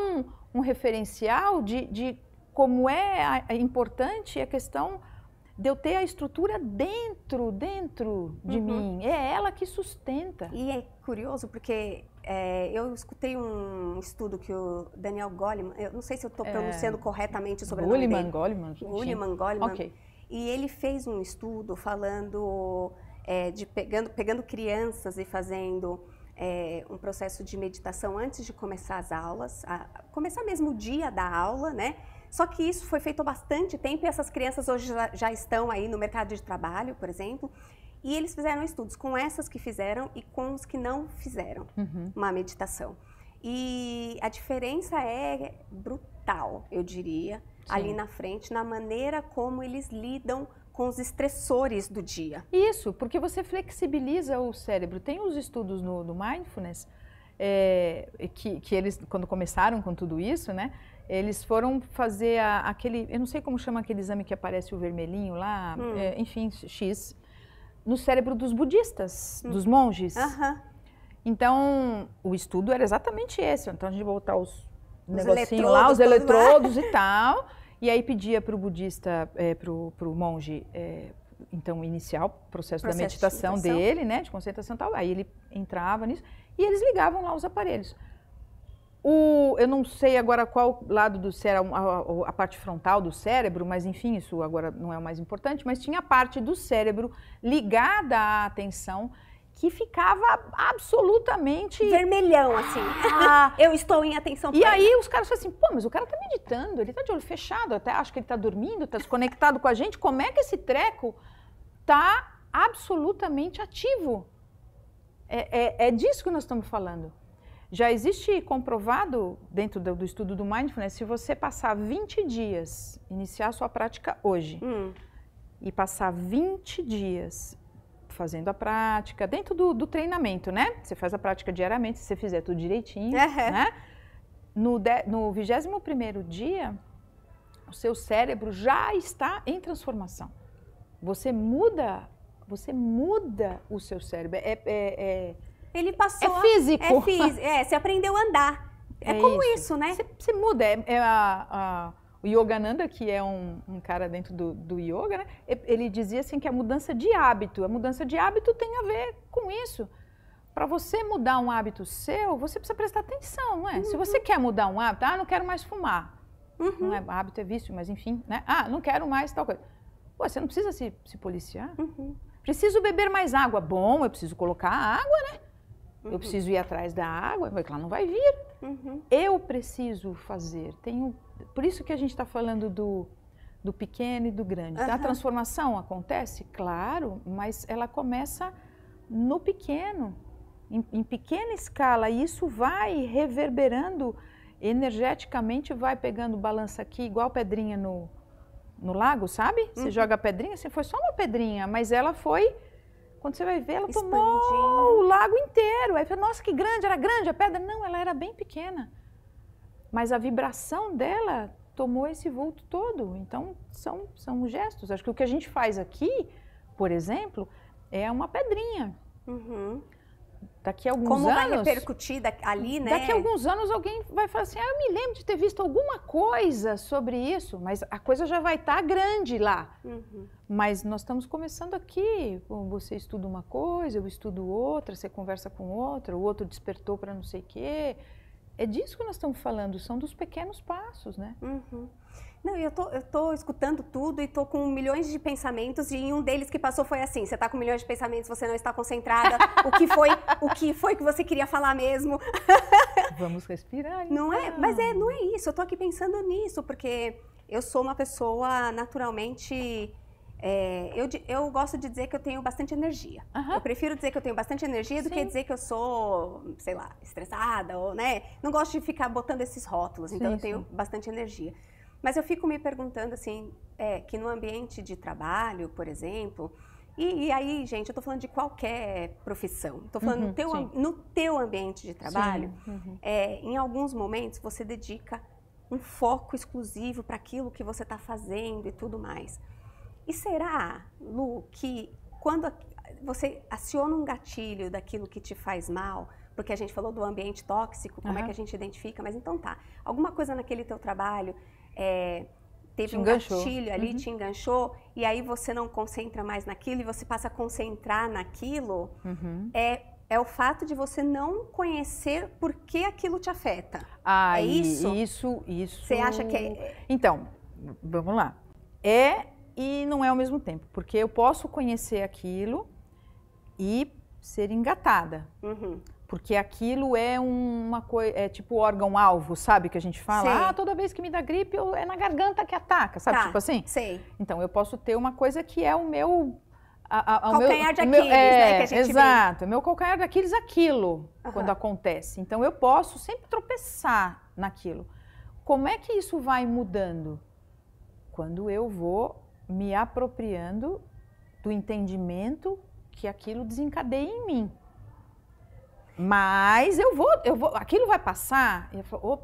um referencial de como é importante a questão de eu ter a estrutura dentro de mim. É ela que sustenta. E é curioso porque eu escutei um estudo que o Daniel Goleman, eu não sei se eu estou pronunciando corretamente sobre o nome dele. Goleman. Ok. E ele fez um estudo falando de pegando crianças e fazendo um processo de meditação antes de começar as aulas, começar mesmo o dia da aula, né? Só que isso foi feito há bastante tempo e essas crianças hoje já estão aí no mercado de trabalho, por exemplo, e eles fizeram estudos com essas que fizeram e com os que não fizeram uma meditação. E a diferença é brutal, eu diria, ali na frente, na maneira como eles lidam com os estressores do dia. Isso, porque você flexibiliza o cérebro. Tem os estudos no Mindfulness, que eles, quando começaram com tudo isso, né? Eles foram fazer aquele, eu não sei como chama aquele exame que aparece o vermelhinho lá, enfim, X, no cérebro dos budistas, dos monges. Então, o estudo era exatamente esse. Então, a gente botar os negocinhos lá, os eletrodos e tal, e aí pedia para o budista, para o monge, então, iniciar o processo da meditação dele, né, de concentração e tal. Aí ele entrava nisso e eles ligavam lá os aparelhos. Eu não sei agora qual lado do cérebro, a parte frontal do cérebro, mas enfim, isso agora não é o mais importante, mas tinha a parte do cérebro ligada à atenção que ficava absolutamente... vermelhão, assim. Eu estou em atenção plena. E aí os caras falam assim, pô, mas o cara tá meditando, ele tá de olho fechado, até acho que ele tá dormindo, tá desconectado com a gente, como é que esse treco está absolutamente ativo. É disso que nós estamos falando. Já existe comprovado, dentro do estudo do Mindfulness, se você passar 20 dias, iniciar a sua prática hoje, e passar 20 dias fazendo a prática, dentro do treinamento, né? Você faz a prática diariamente, se você fizer tudo direitinho, né? No 21º dia, o seu cérebro já está em transformação. Você muda o seu cérebro. Ele passou... É físico. Você aprendeu a andar. É como isso, né? Você muda. O Yogananda, que é um cara dentro do yoga, né? Ele dizia assim que a mudança de hábito tem a ver com isso. Para você mudar um hábito seu, você precisa prestar atenção, não é? Se você quer mudar um hábito, não quero mais fumar. Não é, hábito é vício, mas enfim, né? Não quero mais tal coisa. Pô, você não precisa se policiar. Preciso beber mais água. Bom, eu preciso colocar água, né? Eu preciso ir atrás da água, mas ela não vai vir. Eu preciso fazer. Por isso que a gente está falando do pequeno e do grande. A transformação acontece, claro, mas ela começa no pequeno, em pequena escala. E isso vai reverberando energeticamente, vai pegando balança aqui, igual pedrinha no lago, sabe? Você joga a pedrinha, assim, foi só uma pedrinha, mas ela foi... Quando você vai ver, ela tomou o lago inteiro. Aí você fala, nossa, que grande, era grande a pedra? Não, ela era bem pequena. Mas a vibração dela tomou esse vulto todo. Então, são gestos. Acho que o que a gente faz aqui, por exemplo, é uma pedrinha. Daqui a alguns anos... Como vai repercutir ali, né? Daqui a alguns anos alguém vai falar assim, eu me lembro de ter visto alguma coisa sobre isso, mas a coisa já vai estar grande lá. Mas nós estamos começando aqui, você estuda uma coisa, eu estudo outra, você conversa com outra, o outro despertou para não sei o quê. É disso que nós estamos falando, são dos pequenos passos, né? Não, eu tô escutando tudo e tô com milhões de pensamentos e um deles que passou foi assim, você tá com milhões de pensamentos, você não está concentrada, o que foi que você queria falar mesmo? Vamos respirar. Não é? Mas não é isso, eu tô aqui pensando nisso, porque eu sou uma pessoa naturalmente... eu gosto de dizer que eu tenho bastante energia. Eu prefiro dizer que eu tenho bastante energia do que dizer que eu sou, sei lá, estressada, ou, né? Não gosto de ficar botando esses rótulos, então eu tenho bastante energia. Mas eu fico me perguntando, assim, que no ambiente de trabalho, por exemplo, e aí, gente, eu tô falando de qualquer profissão, tô falando no teu ambiente de trabalho, em alguns momentos você dedica um foco exclusivo para aquilo que você está fazendo e tudo mais. E será, Lu, que quando você aciona um gatilho daquilo que te faz mal, porque a gente falou do ambiente tóxico, como é que a gente identifica, mas então tá, alguma coisa naquele teu trabalho teve um gatilho ali, te enganchou, e aí você não concentra mais naquilo e você passa a concentrar naquilo, é o fato de você não conhecer por que aquilo te afeta. É isso? Isso. Você acha que é... Então, vamos lá. E não é ao mesmo tempo, porque eu posso conhecer aquilo e ser engatada. Porque aquilo é uma coisa, é tipo órgão-alvo, sabe, que a gente fala? Toda vez que me dá gripe, é na garganta que ataca, sabe, tipo assim? Então, eu posso ter uma coisa que é o meu... calcanhar de Aquiles, né, que a gente exato, meu calcanhar de Aquiles, aquilo, quando acontece. Então, eu posso sempre tropeçar naquilo. Como é que isso vai mudando? Quando eu vou me apropriando do entendimento que aquilo desencadeia em mim. Mas eu vou, aquilo vai passar, e eu falo,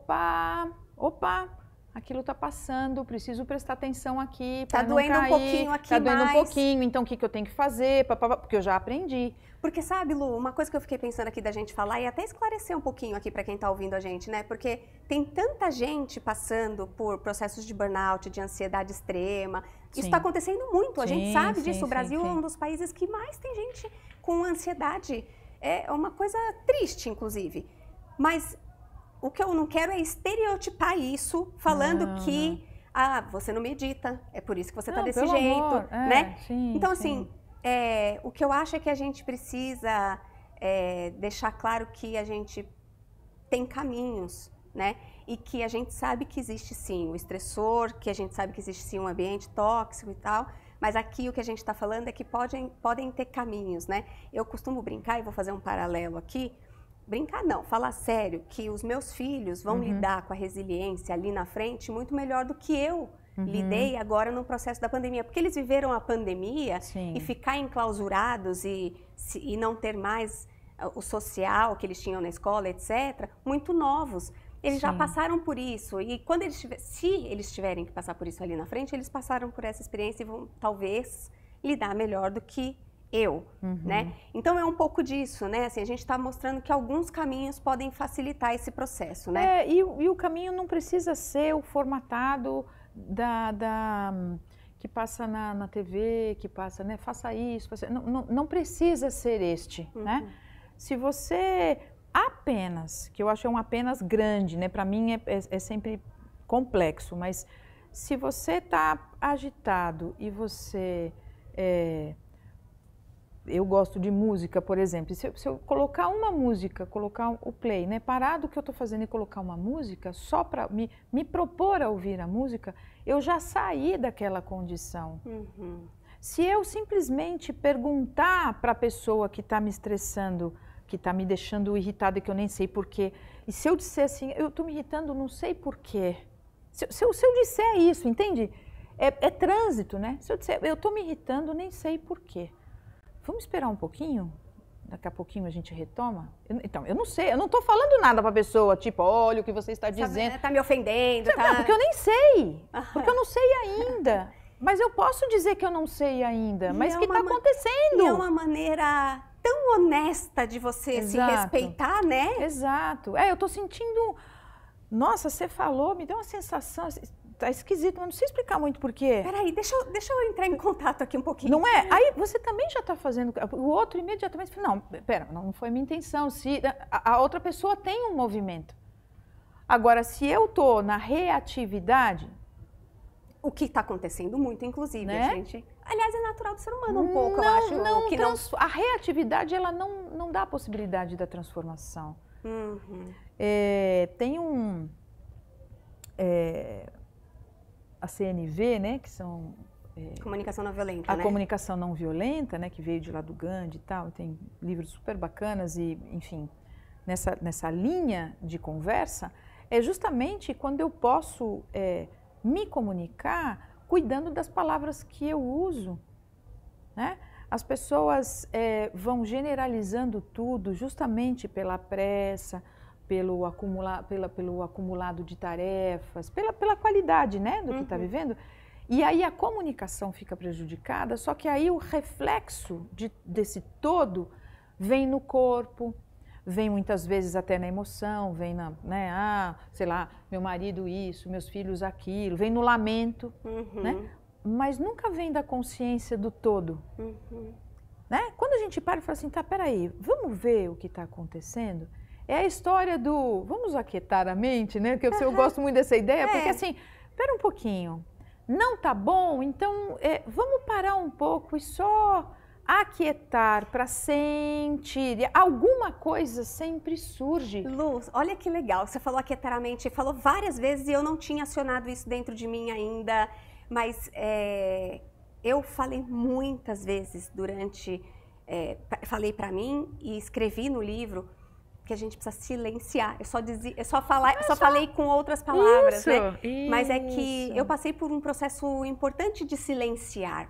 opa, aquilo tá passando, preciso prestar atenção aqui para não cair. Tá doendo um pouquinho aqui, tá doendo um pouquinho, então o que eu tenho que fazer? Porque eu já aprendi. Porque sabe, Lu, uma coisa que eu fiquei pensando aqui da gente falar e até esclarecer um pouquinho aqui para quem tá ouvindo a gente, né? Porque tem tanta gente passando por processos de burnout, de ansiedade extrema. Isso está acontecendo muito, a gente sabe disso. O Brasil é um dos países que mais tem gente com ansiedade. É uma coisa triste, inclusive. Mas o que eu não quero é estereotipar isso, falando que você não medita, é por isso que você está desse jeito, né? Então, assim, o que eu acho é que a gente precisa deixar claro que a gente tem caminhos, né? E que a gente sabe que existe sim o estressor, que a gente sabe que existe sim um ambiente tóxico e tal, Mas aqui o que a gente está falando é que podem ter caminhos, né? Eu costumo brincar, e vou fazer um paralelo aqui, brincar não, falar sério, que os meus filhos vão lidar com a resiliência ali na frente muito melhor do que eu lidei agora no processo da pandemia. Porque eles viveram a pandemia e ficar enclausurados e não ter mais o social que eles tinham na escola, etc., muito novos. Eles já passaram por isso, e quando se eles tiverem que passar por isso ali na frente, eles passaram por essa experiência e vão, talvez, lidar melhor do que eu, né? Então, é um pouco disso, né? Assim, a gente está mostrando que alguns caminhos podem facilitar esse processo, né? E o caminho não precisa ser o formatado que passa na TV, que passa, né? Faça isso, não precisa ser este, né? Se você... Apenas, que eu acho um apenas grande, né? Para mim é sempre complexo, mas se você está agitado e você... eu gosto de música, por exemplo, se eu colocar uma música, colocar o play, né? Parar do que eu estou fazendo e colocar uma música, só para me propor a ouvir a música, eu já saí daquela condição. Se eu simplesmente perguntar para a pessoa que está me estressando, que está me deixando irritada e que eu nem sei porquê. E se eu disser assim, eu estou me irritando, não sei porquê. Se eu disser isso, entende? É trânsito, né? Se eu disser, eu estou me irritando, nem sei porquê. Vamos esperar um pouquinho? Daqui a pouquinho a gente retoma? Então, eu não sei, eu não estou falando nada para a pessoa, tipo, olha o que você está dizendo. Está me ofendendo, tá? Não, porque eu nem sei. Porque eu não sei ainda. Mas eu posso dizer que eu não sei ainda. Mas o que está acontecendo? E é uma maneira... tão honesta de você se respeitar, né? Exato. Eu tô sentindo... Nossa, você falou, me deu uma sensação... Tá esquisito, mas não sei explicar muito por quê. Peraí, deixa eu entrar em contato aqui um pouquinho. Não é? Aí você também já tá fazendo... O outro imediatamente fala, não, pera, não foi minha intenção. Se a outra pessoa tem um movimento. Agora, se eu tô na reatividade... O que está acontecendo muito, inclusive, né? Aliás, é natural do ser humano um pouco, eu acho. A reatividade, ela não dá a possibilidade da transformação. Tem a CNV, né, que são... comunicação não violenta, né? A comunicação não violenta, né, que veio de lá do Gandhi e tal, tem livros super bacanas e, enfim, nessa linha de conversa, é justamente quando eu posso... me comunicar cuidando das palavras que eu uso, né? As pessoas vão generalizando tudo justamente pela pressa, pelo acumulado de tarefas, pela qualidade, né, do que está vivendo. E aí a comunicação fica prejudicada, só que aí o reflexo desse todo vem no corpo, vem muitas vezes até na emoção, vem né, sei lá, meu marido isso, meus filhos aquilo, vem no lamento, né? Mas nunca vem da consciência do todo, né? Quando a gente para e fala assim, tá, peraí, vamos ver o que está acontecendo? É a história do, vamos aquietar a mente, né? Porque eu gosto muito dessa ideia, porque assim, pera um pouquinho, não tá bom, então vamos parar um pouco e só... aquietar, para sentir, alguma coisa sempre surge. Lu, olha que legal, você falou aquietar a mente, falou várias vezes e eu não tinha acionado isso dentro de mim ainda, mas eu falei muitas vezes falei para mim e escrevi no livro que a gente precisa silenciar, eu só falei com outras palavras, né? Mas é que eu passei por um processo importante de silenciar.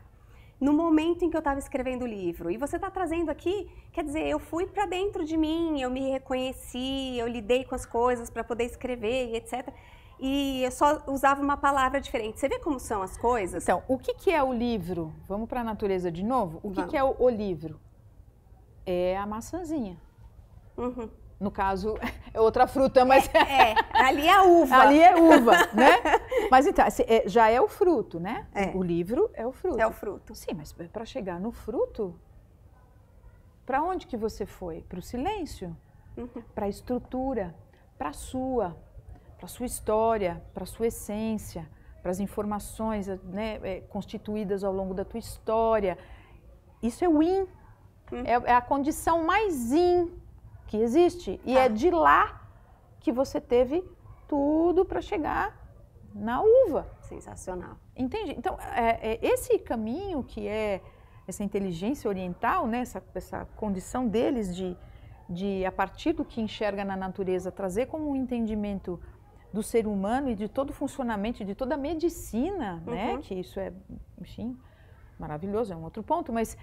No momento em que eu estava escrevendo o livro. E você está trazendo aqui, quer dizer, eu fui para dentro de mim, eu me reconheci, eu lidei com as coisas para poder escrever, etc. E eu só usava uma palavra diferente. Você vê como são as coisas? Então, o que é o livro? Vamos para a natureza de novo? O que é o livro? É a maçãzinha. No caso, é outra fruta, mas... ali é a uva. Ali é uva, né? Mas então, já é o fruto, né? O livro é o fruto. É o fruto. Sim, mas para chegar no fruto, para onde que você foi? Para o silêncio? Para a estrutura, para a sua história, para a sua essência, para as informações, né, constituídas ao longo da tua história. Isso é o yin. É a condição mais yin que existe. E é de lá que você teve tudo para chegar na uva. Sensacional. Entende? Então, esse caminho que é essa inteligência oriental, né, essa condição deles de, a partir do que enxerga na natureza, trazer como um entendimento do ser humano e de todo o funcionamento, de toda a medicina, né, que isso é, enfim, maravilhoso, é um outro ponto, mas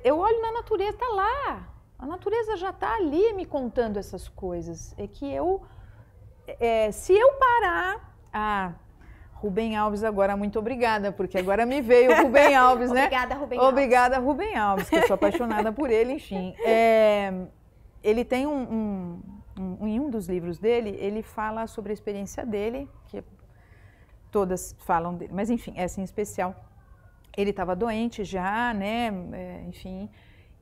eu olho na natureza, está lá, a natureza já está ali me contando essas coisas, é que se eu parar, Rubem Alves agora, muito obrigada, porque agora me veio o Rubem Alves, né? Obrigada, Rubem Alves. Obrigada, Rubem Alves, que eu sou apaixonada por ele, enfim. Ele tem em um dos livros dele, ele fala sobre a experiência dele, que todas falam dele, mas enfim, essa em especial. Ele estava doente já, né, enfim,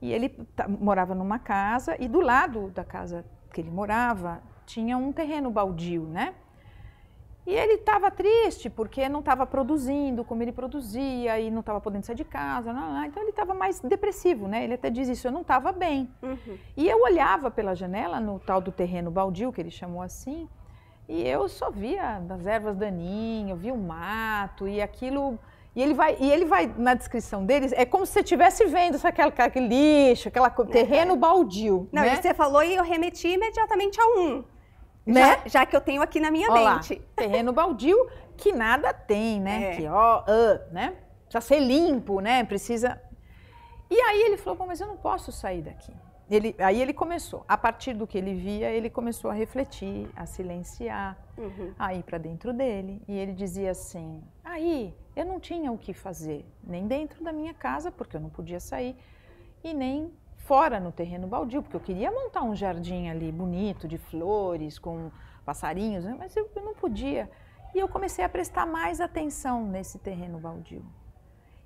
e ele morava numa casa, e do lado da casa que ele morava, tinha um terreno baldio, né? E ele estava triste porque não estava produzindo como ele produzia e não estava podendo sair de casa, então ele estava mais depressivo, né? Ele até diz isso, eu não estava bem. E eu olhava pela janela no tal do terreno baldio, que ele chamou assim, e eu só via as ervas daninhas, eu via o mato e aquilo... E ele vai na descrição deles, é como se você estivesse vendo aquele lixo, terreno baldio. Não, né? E você falou e eu remeti imediatamente a né? Já que eu tenho aqui na minha mente. Terreno baldio que nada tem, né? Que né? Precisa ser limpo, né? Precisa... E aí ele falou, mas eu não posso sair daqui. Aí ele começou, a partir do que ele via, ele começou a refletir, a silenciar, a ir para dentro dele. E ele dizia assim, eu não tinha o que fazer, nem dentro da minha casa, porque eu não podia sair, e nem fora no terreno baldio, porque eu queria montar um jardim ali bonito, de flores, com passarinhos, né? Mas eu não podia. E eu comecei a prestar mais atenção nesse terreno baldio.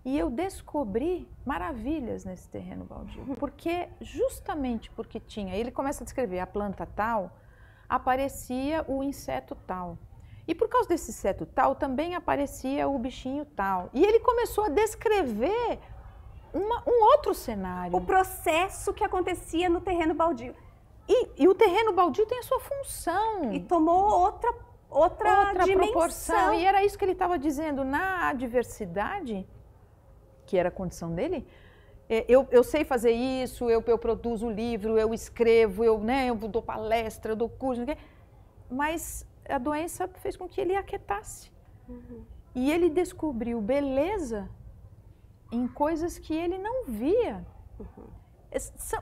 E eu descobri maravilhas nesse terreno baldio, justamente porque tinha, ele começa a descrever a planta tal, aparecia o inseto tal. E por causa desse inseto tal, também aparecia o bichinho tal. E ele começou a descrever um outro cenário. O processo que acontecia no terreno baldio. E o terreno baldio tem a sua função. E tomou outra dimensão. Proporção. E era isso que ele estava dizendo, na adversidade, que era a condição dele, eu sei fazer isso, eu produzo livro, eu escrevo, eu dou palestra, eu dou curso, mas a doença fez com que ele aquietasse. E ele descobriu beleza em coisas que ele não via.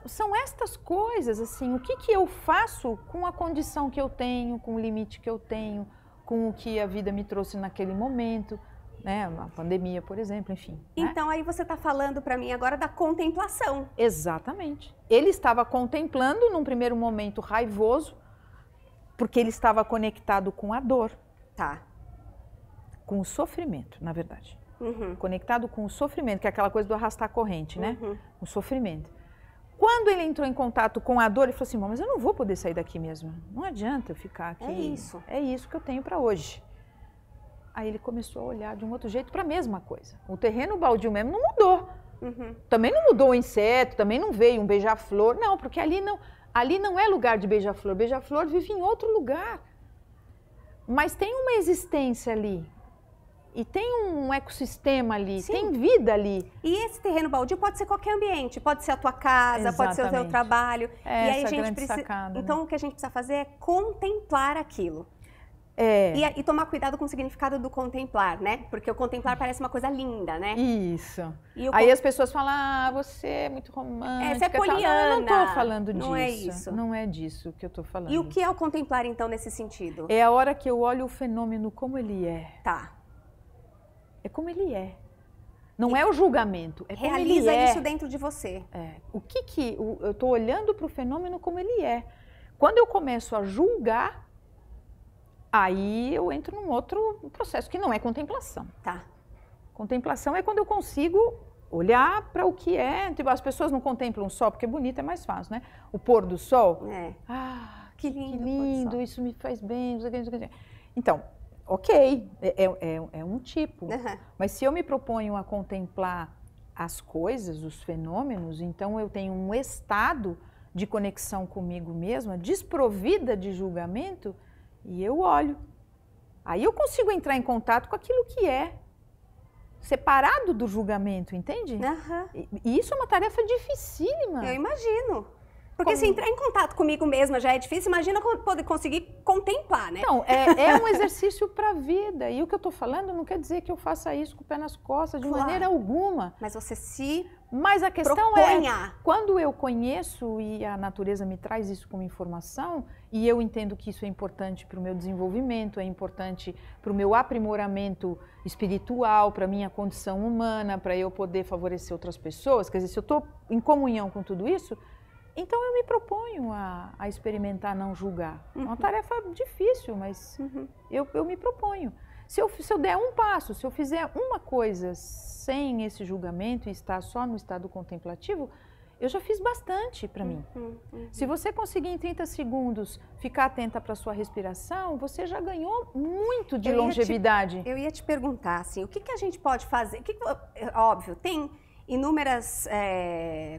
São estas coisas, assim, o que eu faço com a condição que eu tenho, com o limite que eu tenho, com o que a vida me trouxe naquele momento, né, a pandemia, por exemplo, enfim. Então, aí você está falando para mim agora da contemplação. Exatamente. Ele estava contemplando num primeiro momento raivoso, porque ele estava conectado com a dor. Tá. Com o sofrimento, na verdade. Conectado com o sofrimento, que é aquela coisa do arrastar a corrente, né? O sofrimento. Quando ele entrou em contato com a dor, ele falou assim, mas eu não vou poder sair daqui mesmo. Não adianta eu ficar aqui. É isso que eu tenho para hoje. Aí ele começou a olhar de um outro jeito para a mesma coisa. O terreno baldio mesmo não mudou. Também não mudou o inseto, também não veio um beija-flor. Não, porque ali não é lugar de beija-flor. Beija-flor vive em outro lugar. Mas tem uma existência ali. E tem um ecossistema ali, tem vida ali. E esse terreno baldio pode ser qualquer ambiente. Pode ser a tua casa, Exatamente. Pode ser o teu trabalho. E aí a gente grande precisa. Sacada, então, né? O que a gente precisa fazer é contemplar aquilo. E tomar cuidado com o significado do contemplar, né? Porque o contemplar parece uma coisa linda, né? Isso. Aí as pessoas falam, você é muito romântica. Você é poliana. Não estou falando disso. Não é isso. Não é disso que eu estou falando. E o que é o contemplar, então, nesse sentido? É a hora que eu olho o fenômeno como ele é. Tá. É como ele é. Não é o julgamento, é como ele é. Realiza isso dentro de você. Eu estou olhando para o fenômeno como ele é. Quando eu começo a julgar, aí eu entro num outro processo, que não é contemplação. Tá. Contemplação é quando eu consigo olhar para o que é. Tipo, as pessoas não contemplam o sol, porque bonito é mais fácil, né? O pôr do sol. Que lindo, isso me faz bem. Então, ok, é um tipo. Mas se eu me proponho a contemplar as coisas, os fenômenos, então eu tenho um estado de conexão comigo mesma, desprovida de julgamento, e eu olho. Aí eu consigo entrar em contato com aquilo que é, separado do julgamento, entende? E isso é uma tarefa dificílima. Eu imagino. Porque se entrar em contato comigo mesma já é difícil, imagina poder conseguir contemplar, né? Então, é um exercício para a vida. E o que eu estou falando não quer dizer que eu faça isso com o pé nas costas, de maneira alguma. Mas você se Mas a questão proponha. Quando eu conheço e a natureza me traz isso como informação, e eu entendo que isso é importante para o meu desenvolvimento, é importante para o meu aprimoramento espiritual, para a minha condição humana, para eu poder favorecer outras pessoas, quer dizer, se eu estou em comunhão com tudo isso, então eu me proponho a experimentar não julgar. É uma tarefa difícil, mas eu me proponho. Se eu der um passo, se eu fizer uma coisa sem esse julgamento e estar só no estado contemplativo, eu já fiz bastante para mim. Se você conseguir em 30 segundos ficar atenta para a sua respiração, você já ganhou muito de longevidade. Eu ia te perguntar, assim, o que a gente pode fazer? Óbvio, tem inúmeras,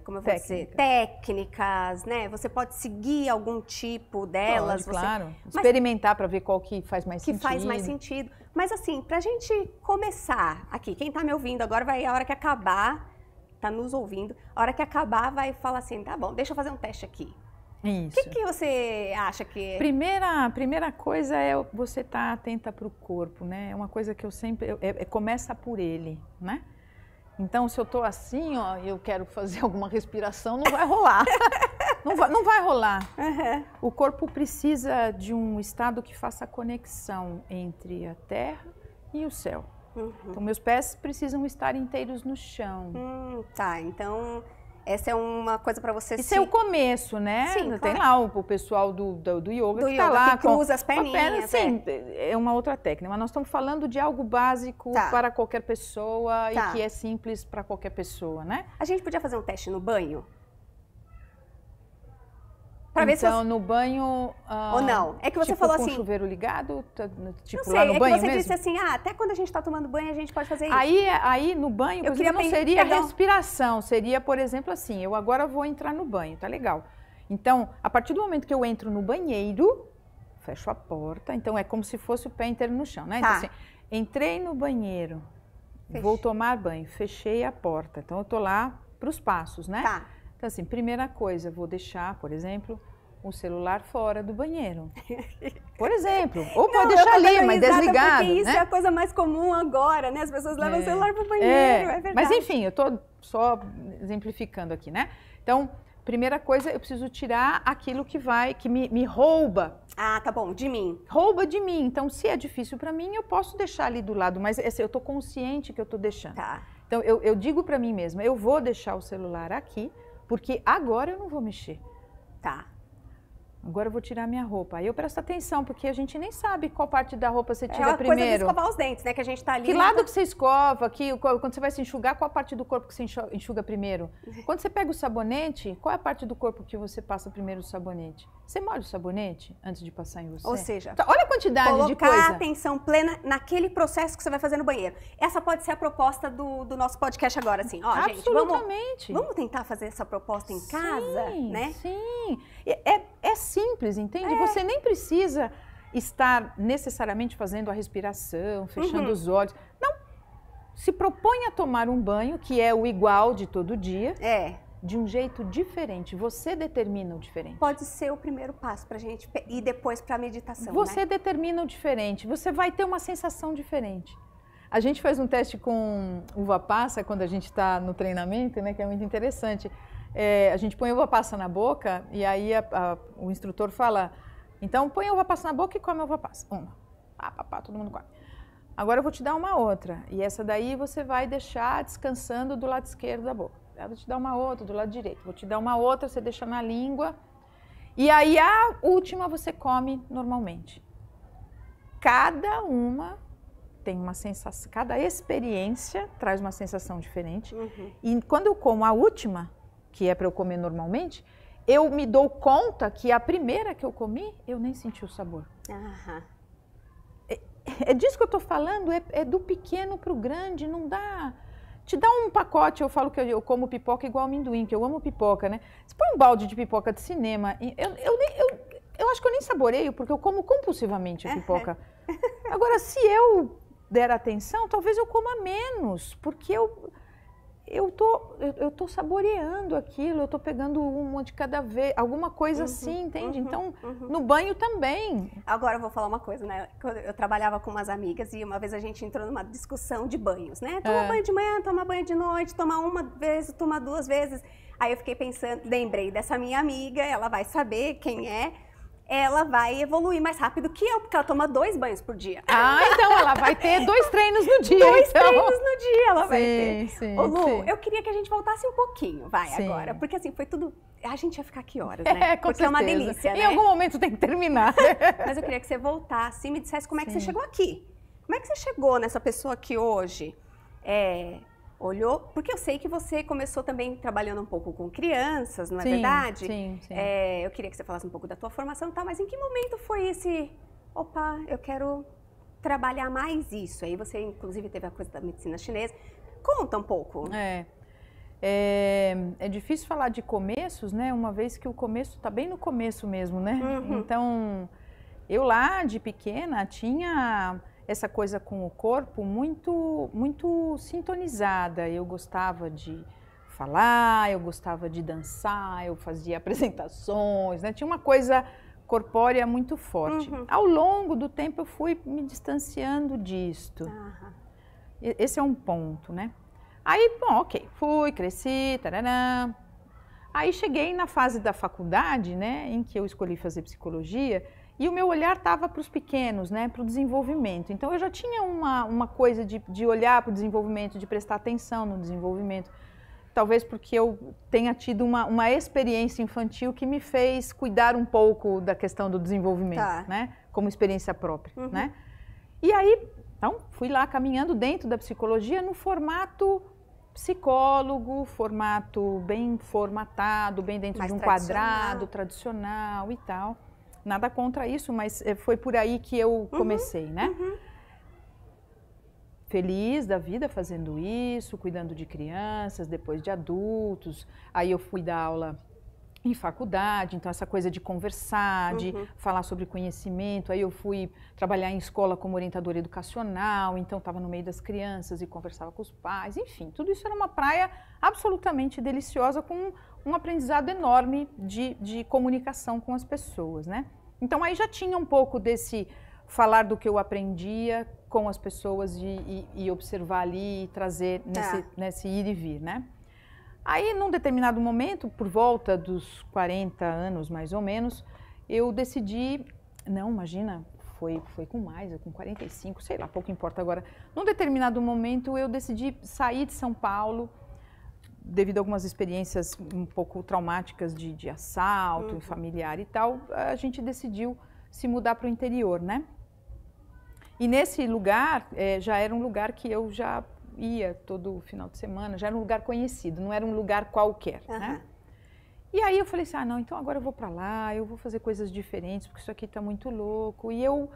como eu vou dizer, técnicas, né? Você pode seguir algum tipo delas. Pode, claro. Experimentar para ver qual que faz mais sentido. Que faz mais sentido. Mas assim, pra gente começar aqui, quem tá me ouvindo agora vai, a hora que acabar, tá nos ouvindo, a hora que acabar vai falar assim, tá bom, deixa eu fazer um teste aqui. Isso. O que você acha que... Primeira coisa é você estar atenta para o corpo, né? É uma coisa que eu sempre... começa por ele, né? Então, se eu estou assim, ó, eu quero fazer alguma respiração, não vai rolar. não vai rolar. O corpo precisa de um estado que faça conexão entre a terra e o céu. Então, meus pés precisam estar inteiros no chão. Tá, então... Essa é uma coisa para você... Isso é o começo, né? Sim, tem lá o pessoal do yoga que está lá. Que cruza as perninhas. Sim, é uma outra técnica. Mas nós estamos falando de algo básico para qualquer pessoa e que é simples para qualquer pessoa, né? A gente podia fazer um teste no banho? Pra então, ver se no banho... ou não? É que você falou assim... com o chuveiro ligado? Tipo, não sei, lá no banho que você mesmo? disse assim, até quando a gente está tomando banho, a gente pode fazer isso. Aí no banho, por exemplo, não seria respiração. Seria, por exemplo, assim, eu agora vou entrar no banho, tá legal. Então, a partir do momento que eu entro no banheiro, fecho a porta, então é como se fosse o pé inteiro no chão, né? Então, assim, entrei no banheiro, vou tomar banho, fechei a porta. Então, eu tô lá para os passos, né? Tá. Então, assim, primeira coisa, vou deixar, por exemplo, o celular fora do banheiro. Por exemplo. Ou pode deixar ali, mas desligado. Porque isso é a coisa mais comum agora, né? As pessoas levam o celular para o banheiro, é verdade. Mas, enfim, eu estou só exemplificando aqui, né? Então, primeira coisa, eu preciso tirar aquilo que me rouba. Ah, tá bom, de mim. Rouba de mim. Então, se é difícil para mim, eu posso deixar ali do lado, mas assim, eu estou consciente que eu estou deixando. Tá. Então, eu digo para mim mesma, eu vou deixar o celular aqui, porque agora eu não vou mexer. Tá. Agora eu vou tirar minha roupa. Aí eu presto atenção, porque a gente nem sabe qual parte da roupa você tira primeiro. primeiro. É a coisa de escovar os dentes, né? Que a gente tá ali... Que lado que você escova? Quando você vai se enxugar, qual a parte do corpo que você enxuga primeiro? Quando você pega o sabonete, qual é a parte do corpo que você passa primeiro o sabonete? Você molha o sabonete antes de passar em você? Ou seja, então, olha a quantidade de coisa. Colocar atenção plena naquele processo que você vai fazer no banheiro. Essa pode ser a proposta do nosso podcast agora, assim. Ó, absolutamente. Gente, vamos tentar fazer essa proposta em casa, né? Sim, é simples, entende? Você nem precisa estar necessariamente fazendo a respiração, fechando os olhos. Não, se propõe a tomar um banho, que é o igual de todo dia. De um jeito diferente. Você determina o diferente. Pode ser o primeiro passo para a gente ir depois para a meditação, Você determina o diferente. Você vai ter uma sensação diferente. A gente faz um teste com uva passa quando a gente está no treinamento, né, que é muito interessante. A gente põe uva passa na boca e aí o instrutor fala, então põe a uva passa na boca e come a uva passa. Uma. Todo mundo come. Agora eu vou te dar uma outra. E essa daí você vai deixar descansando do lado esquerdo da boca. Eu vou te dar uma outra do lado direito. Vou te dar uma outra, você deixa na língua. E aí a última você come normalmente. Cada uma tem uma sensação, cada experiência traz uma sensação diferente. E quando eu como a última, que é para eu comer normalmente, eu me dou conta que a primeira que eu comi, eu nem senti o sabor. É disso que eu estou falando, é do pequeno para o grande, não dá... Te dá um pacote, eu falo que eu como pipoca igual amendoim, que eu amo pipoca, né? Você põe um balde de pipoca de cinema, eu acho que eu nem saboreio, porque eu como compulsivamente a pipoca. Agora, se eu der atenção, talvez eu coma menos, porque eu tô saboreando aquilo, eu tô pegando uma de cada vez, alguma coisa assim, entende? Então, no banho também. Agora eu vou falar uma coisa, né? Eu trabalhava com umas amigas e uma vez a gente entrou numa discussão de banhos, né? Toma banho de manhã, toma banho de noite, toma uma vez, toma 2 vezes. Aí eu fiquei pensando, lembrei dessa minha amiga, ela vai saber quem é. Ela vai evoluir mais rápido que eu, porque ela toma 2 banhos por dia. Ah, então ela vai ter 2 treinos no dia. 2 então. treinos no dia ela vai ter. Sim, Ô Lu, sim. eu queria que a gente voltasse um pouquinho, agora. Porque assim, foi tudo... A gente ia ficar aqui horas, né? Com porque certeza. é uma delícia, né? Em algum momento tem que terminar. Mas eu queria que você voltasse e me dissesse como é que você chegou aqui. Como é que você chegou nessa pessoa que hoje olhou? Porque eu sei que você começou também trabalhando um pouco com crianças, não é verdade? Sim. Eu queria que você falasse um pouco da tua formação e tal, mas em que momento foi esse... Opa, eu quero trabalhar mais isso. Aí você, inclusive, teve a coisa da medicina chinesa. Conta um pouco. É difícil falar de começos, né? Uma vez que o começo está bem no começo mesmo, né? Então, eu lá de pequena tinha essa coisa com o corpo muito sintonizada. Eu gostava de falar, eu gostava de dançar, eu fazia apresentações, né? Tinha uma coisa corpórea muito forte. Ao longo do tempo eu fui me distanciando disto. Esse é um ponto, né? Aí, bom, ok, fui, cresci, tarará. Aí cheguei na fase da faculdade, né, em que eu escolhi fazer psicologia, e o meu olhar estava para os pequenos, né, para o desenvolvimento. Então eu já tinha uma coisa de olhar para o desenvolvimento, de prestar atenção no desenvolvimento. Talvez porque eu tenha tido uma experiência infantil que me fez cuidar um pouco da questão do desenvolvimento, né, como experiência própria, né. E aí, então, fui lá caminhando dentro da psicologia no formato psicólogo, formato bem formatado, bem dentro de um quadrado tradicional e tal. Nada contra isso, mas foi por aí que eu comecei, né? Feliz da vida fazendo isso, cuidando de crianças, depois de adultos. Aí eu fui dar aula em faculdade, então essa coisa de conversar, de falar sobre conhecimento. Aí eu fui trabalhar em escola como orientadora educacional, então estava no meio das crianças e conversava com os pais. Enfim, tudo isso era uma praia absolutamente deliciosa, com um aprendizado enorme de comunicação com as pessoas, né? Então aí já tinha um pouco desse falar do que eu aprendia com as pessoas e observar ali e trazer nesse ir e vir, né? Aí, num determinado momento, por volta dos 40 anos, mais ou menos, eu decidi... Não, imagina, foi com mais, com 45, sei lá, pouco importa agora. Num determinado momento, eu decidi sair de São Paulo, devido a algumas experiências um pouco traumáticas de assalto familiar e tal, a gente decidiu se mudar para o interior, né? E nesse lugar, já era um lugar que eu já ia todo final de semana, já era um lugar conhecido, não era um lugar qualquer, né? E aí eu falei assim, não, então agora eu vou para lá, eu vou fazer coisas diferentes, porque isso aqui está muito louco. E eu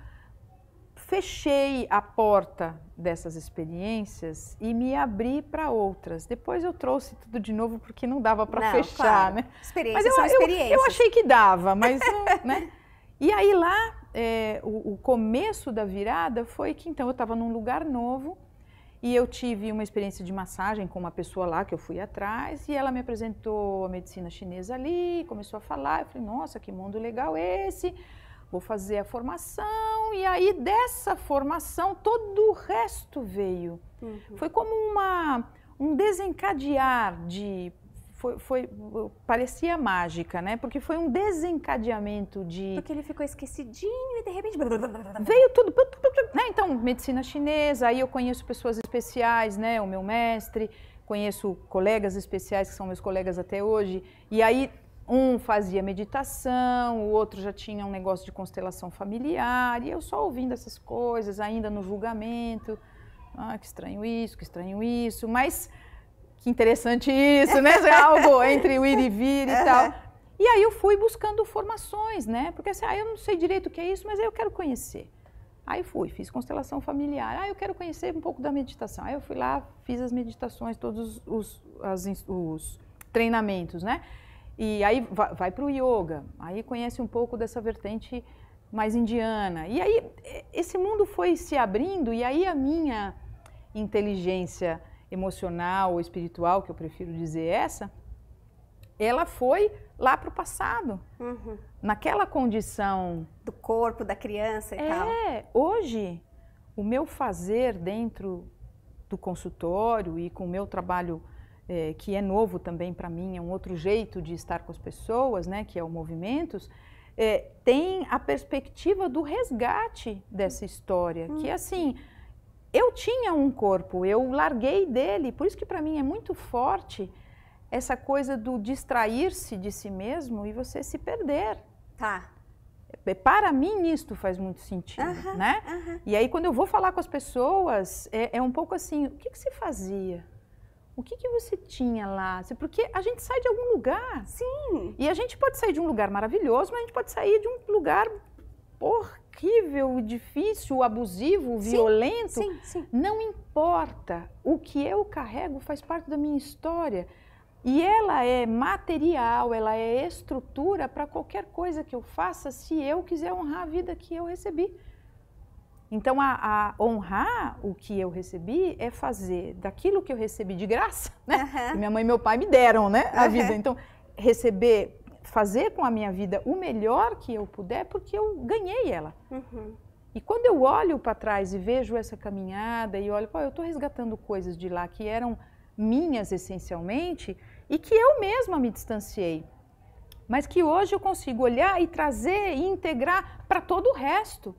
fechei a porta dessas experiências e me abri para outras. Depois eu trouxe tudo de novo, porque não dava para fechar, claro, né? Experiências são experiências. Eu achei que dava, mas não, né? E aí lá, o começo da virada foi que então eu estava num lugar novo, e eu tive uma experiência de massagem com uma pessoa lá que eu fui atrás, e ela me apresentou a medicina chinesa ali, começou a falar, eu falei, nossa, que mundo legal esse, vou fazer a formação, e aí dessa formação todo o resto veio. Foi como um desencadear de... parecia mágica, né? Porque foi um desencadeamento de... Porque ele ficou esquecidinho e de repente... Veio tudo, né? Então, medicina chinesa, aí eu conheço pessoas especiais, né? O meu mestre, conheço colegas especiais que são meus colegas até hoje, e aí um fazia meditação, o outro já tinha um negócio de constelação familiar, e eu só ouvindo essas coisas, ainda no julgamento, que estranho isso, mas... Que interessante isso, né? Algo entre o ir e vir e tal. E aí eu fui buscando formações, né? Porque assim, eu não sei direito o que é isso, mas eu quero conhecer. Aí fiz constelação familiar. Eu quero conhecer um pouco da meditação. Aí eu fui lá, fiz as meditações, todos os treinamentos, né? E aí vai para o yoga. Aí conhece um pouco dessa vertente mais indiana. E aí esse mundo foi se abrindo e aí a minha inteligência emocional ou espiritual, que eu prefiro dizer ela foi lá para o passado. Naquela condição... Do corpo, da criança e tal. Hoje, o meu fazer dentro do consultório e com o meu trabalho, que é novo também para mim, é um outro jeito de estar com as pessoas, né, que é o Movimentos, tem a perspectiva do resgate dessa história, que assim, eu tinha um corpo, eu larguei dele, por isso que para mim é muito forte essa coisa do distrair-se de si mesmo e você se perder. Tá. Para mim isto faz muito sentido, né? E aí quando eu vou falar com as pessoas, é um pouco assim, o que você fazia? O que você tinha lá? Porque a gente sai de algum lugar. Sim. E a gente pode sair de um lugar maravilhoso, mas a gente pode sair de um lugar horrível, difícil, abusivo, violento. Sim, sim. Não importa. O que eu carrego faz parte da minha história. E ela é material, ela é estrutura para qualquer coisa que eu faça se eu quiser honrar a vida que eu recebi. Então, honrar o que eu recebi é fazer daquilo que eu recebi de graça, né? Que minha mãe e meu pai me deram, né? A vida. Então, fazer com a minha vida o melhor que eu puder, porque eu ganhei ela. E quando eu olho para trás e vejo essa caminhada e olho, eu estou resgatando coisas de lá que eram minhas essencialmente e que eu mesma me distanciei. Mas que hoje eu consigo olhar e trazer e integrar para todo o resto.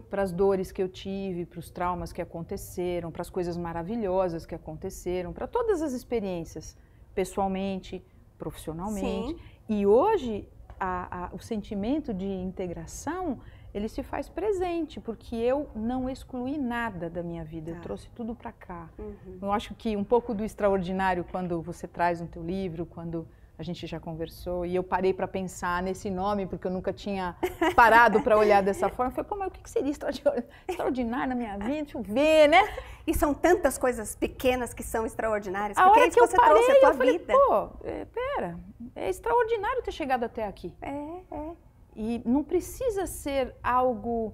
Para as dores que eu tive, para os traumas que aconteceram, para as coisas maravilhosas que aconteceram, para todas as experiências, pessoalmente, profissionalmente. Sim. E hoje o sentimento de integração, ele se faz presente, porque eu não excluí nada da minha vida, eu trouxe tudo para cá. Eu acho que um pouco do extraordinário, quando você traz no teu livro, quando a gente já conversou, e eu parei para pensar nesse nome, porque eu nunca tinha parado para olhar dessa forma. Eu falei, mas o que seria extraordinário na minha vida? Deixa eu ver, né? E são tantas coisas pequenas que são extraordinárias, porque é isso que você trouxe a tua vida. Pera, é extraordinário ter chegado até aqui. E não precisa ser algo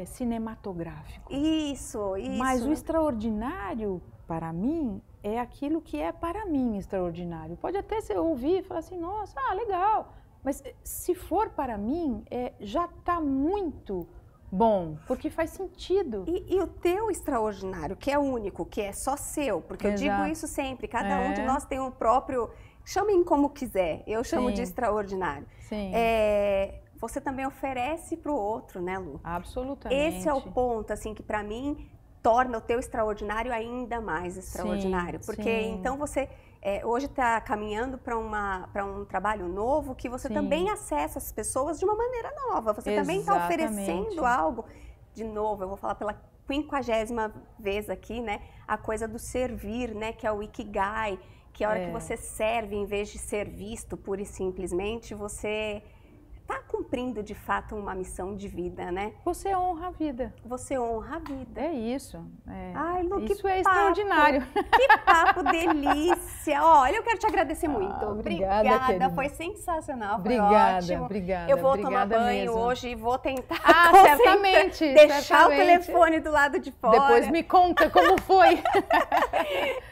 cinematográfico. Isso. Mas o extraordinário, para mim, é aquilo que é para mim extraordinário. Pode até você ouvir e falar assim, nossa, legal. Mas se for para mim, já está muito bom, porque faz sentido. E o teu extraordinário, que é único, que é só seu, porque eu digo isso sempre, cada um de nós tem o próprio, chamem como quiser, eu chamo de extraordinário. Sim. Você também oferece para o outro, né, Lu? Absolutamente. Esse é o ponto, assim, que para mim torna o teu extraordinário ainda mais extraordinário. Porque então você hoje está caminhando para um trabalho novo que você também acessa as pessoas de uma maneira nova. Você também está oferecendo algo. De novo, eu vou falar pela 50ª vez aqui, né? A coisa do servir, né? Que é o Ikigai, que a hora que você serve, em vez de ser visto pura e simplesmente, você está cumprindo de fato uma missão de vida, né? Você honra a vida. Você honra a vida. É isso. Ai, Lu, isso é extraordinário. Que papo delícia. Olha, eu quero te agradecer muito. Obrigada, foi sensacional, obrigada, foi ótimo. Obrigada. Eu vou tomar banho hoje e vou tentar certamente, deixar o telefone do lado de fora. Depois me conta como foi.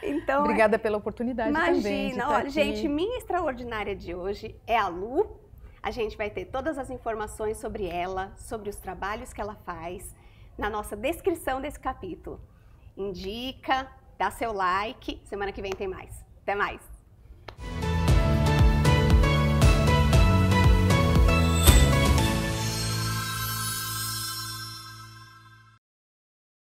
Então, obrigada pela oportunidade também. Imagina, olha, gente, minha extraordinária de hoje é a Lu. A gente vai ter todas as informações sobre ela, sobre os trabalhos que ela faz, na nossa descrição desse capítulo. Indica, dá seu like, semana que vem tem mais. Até mais!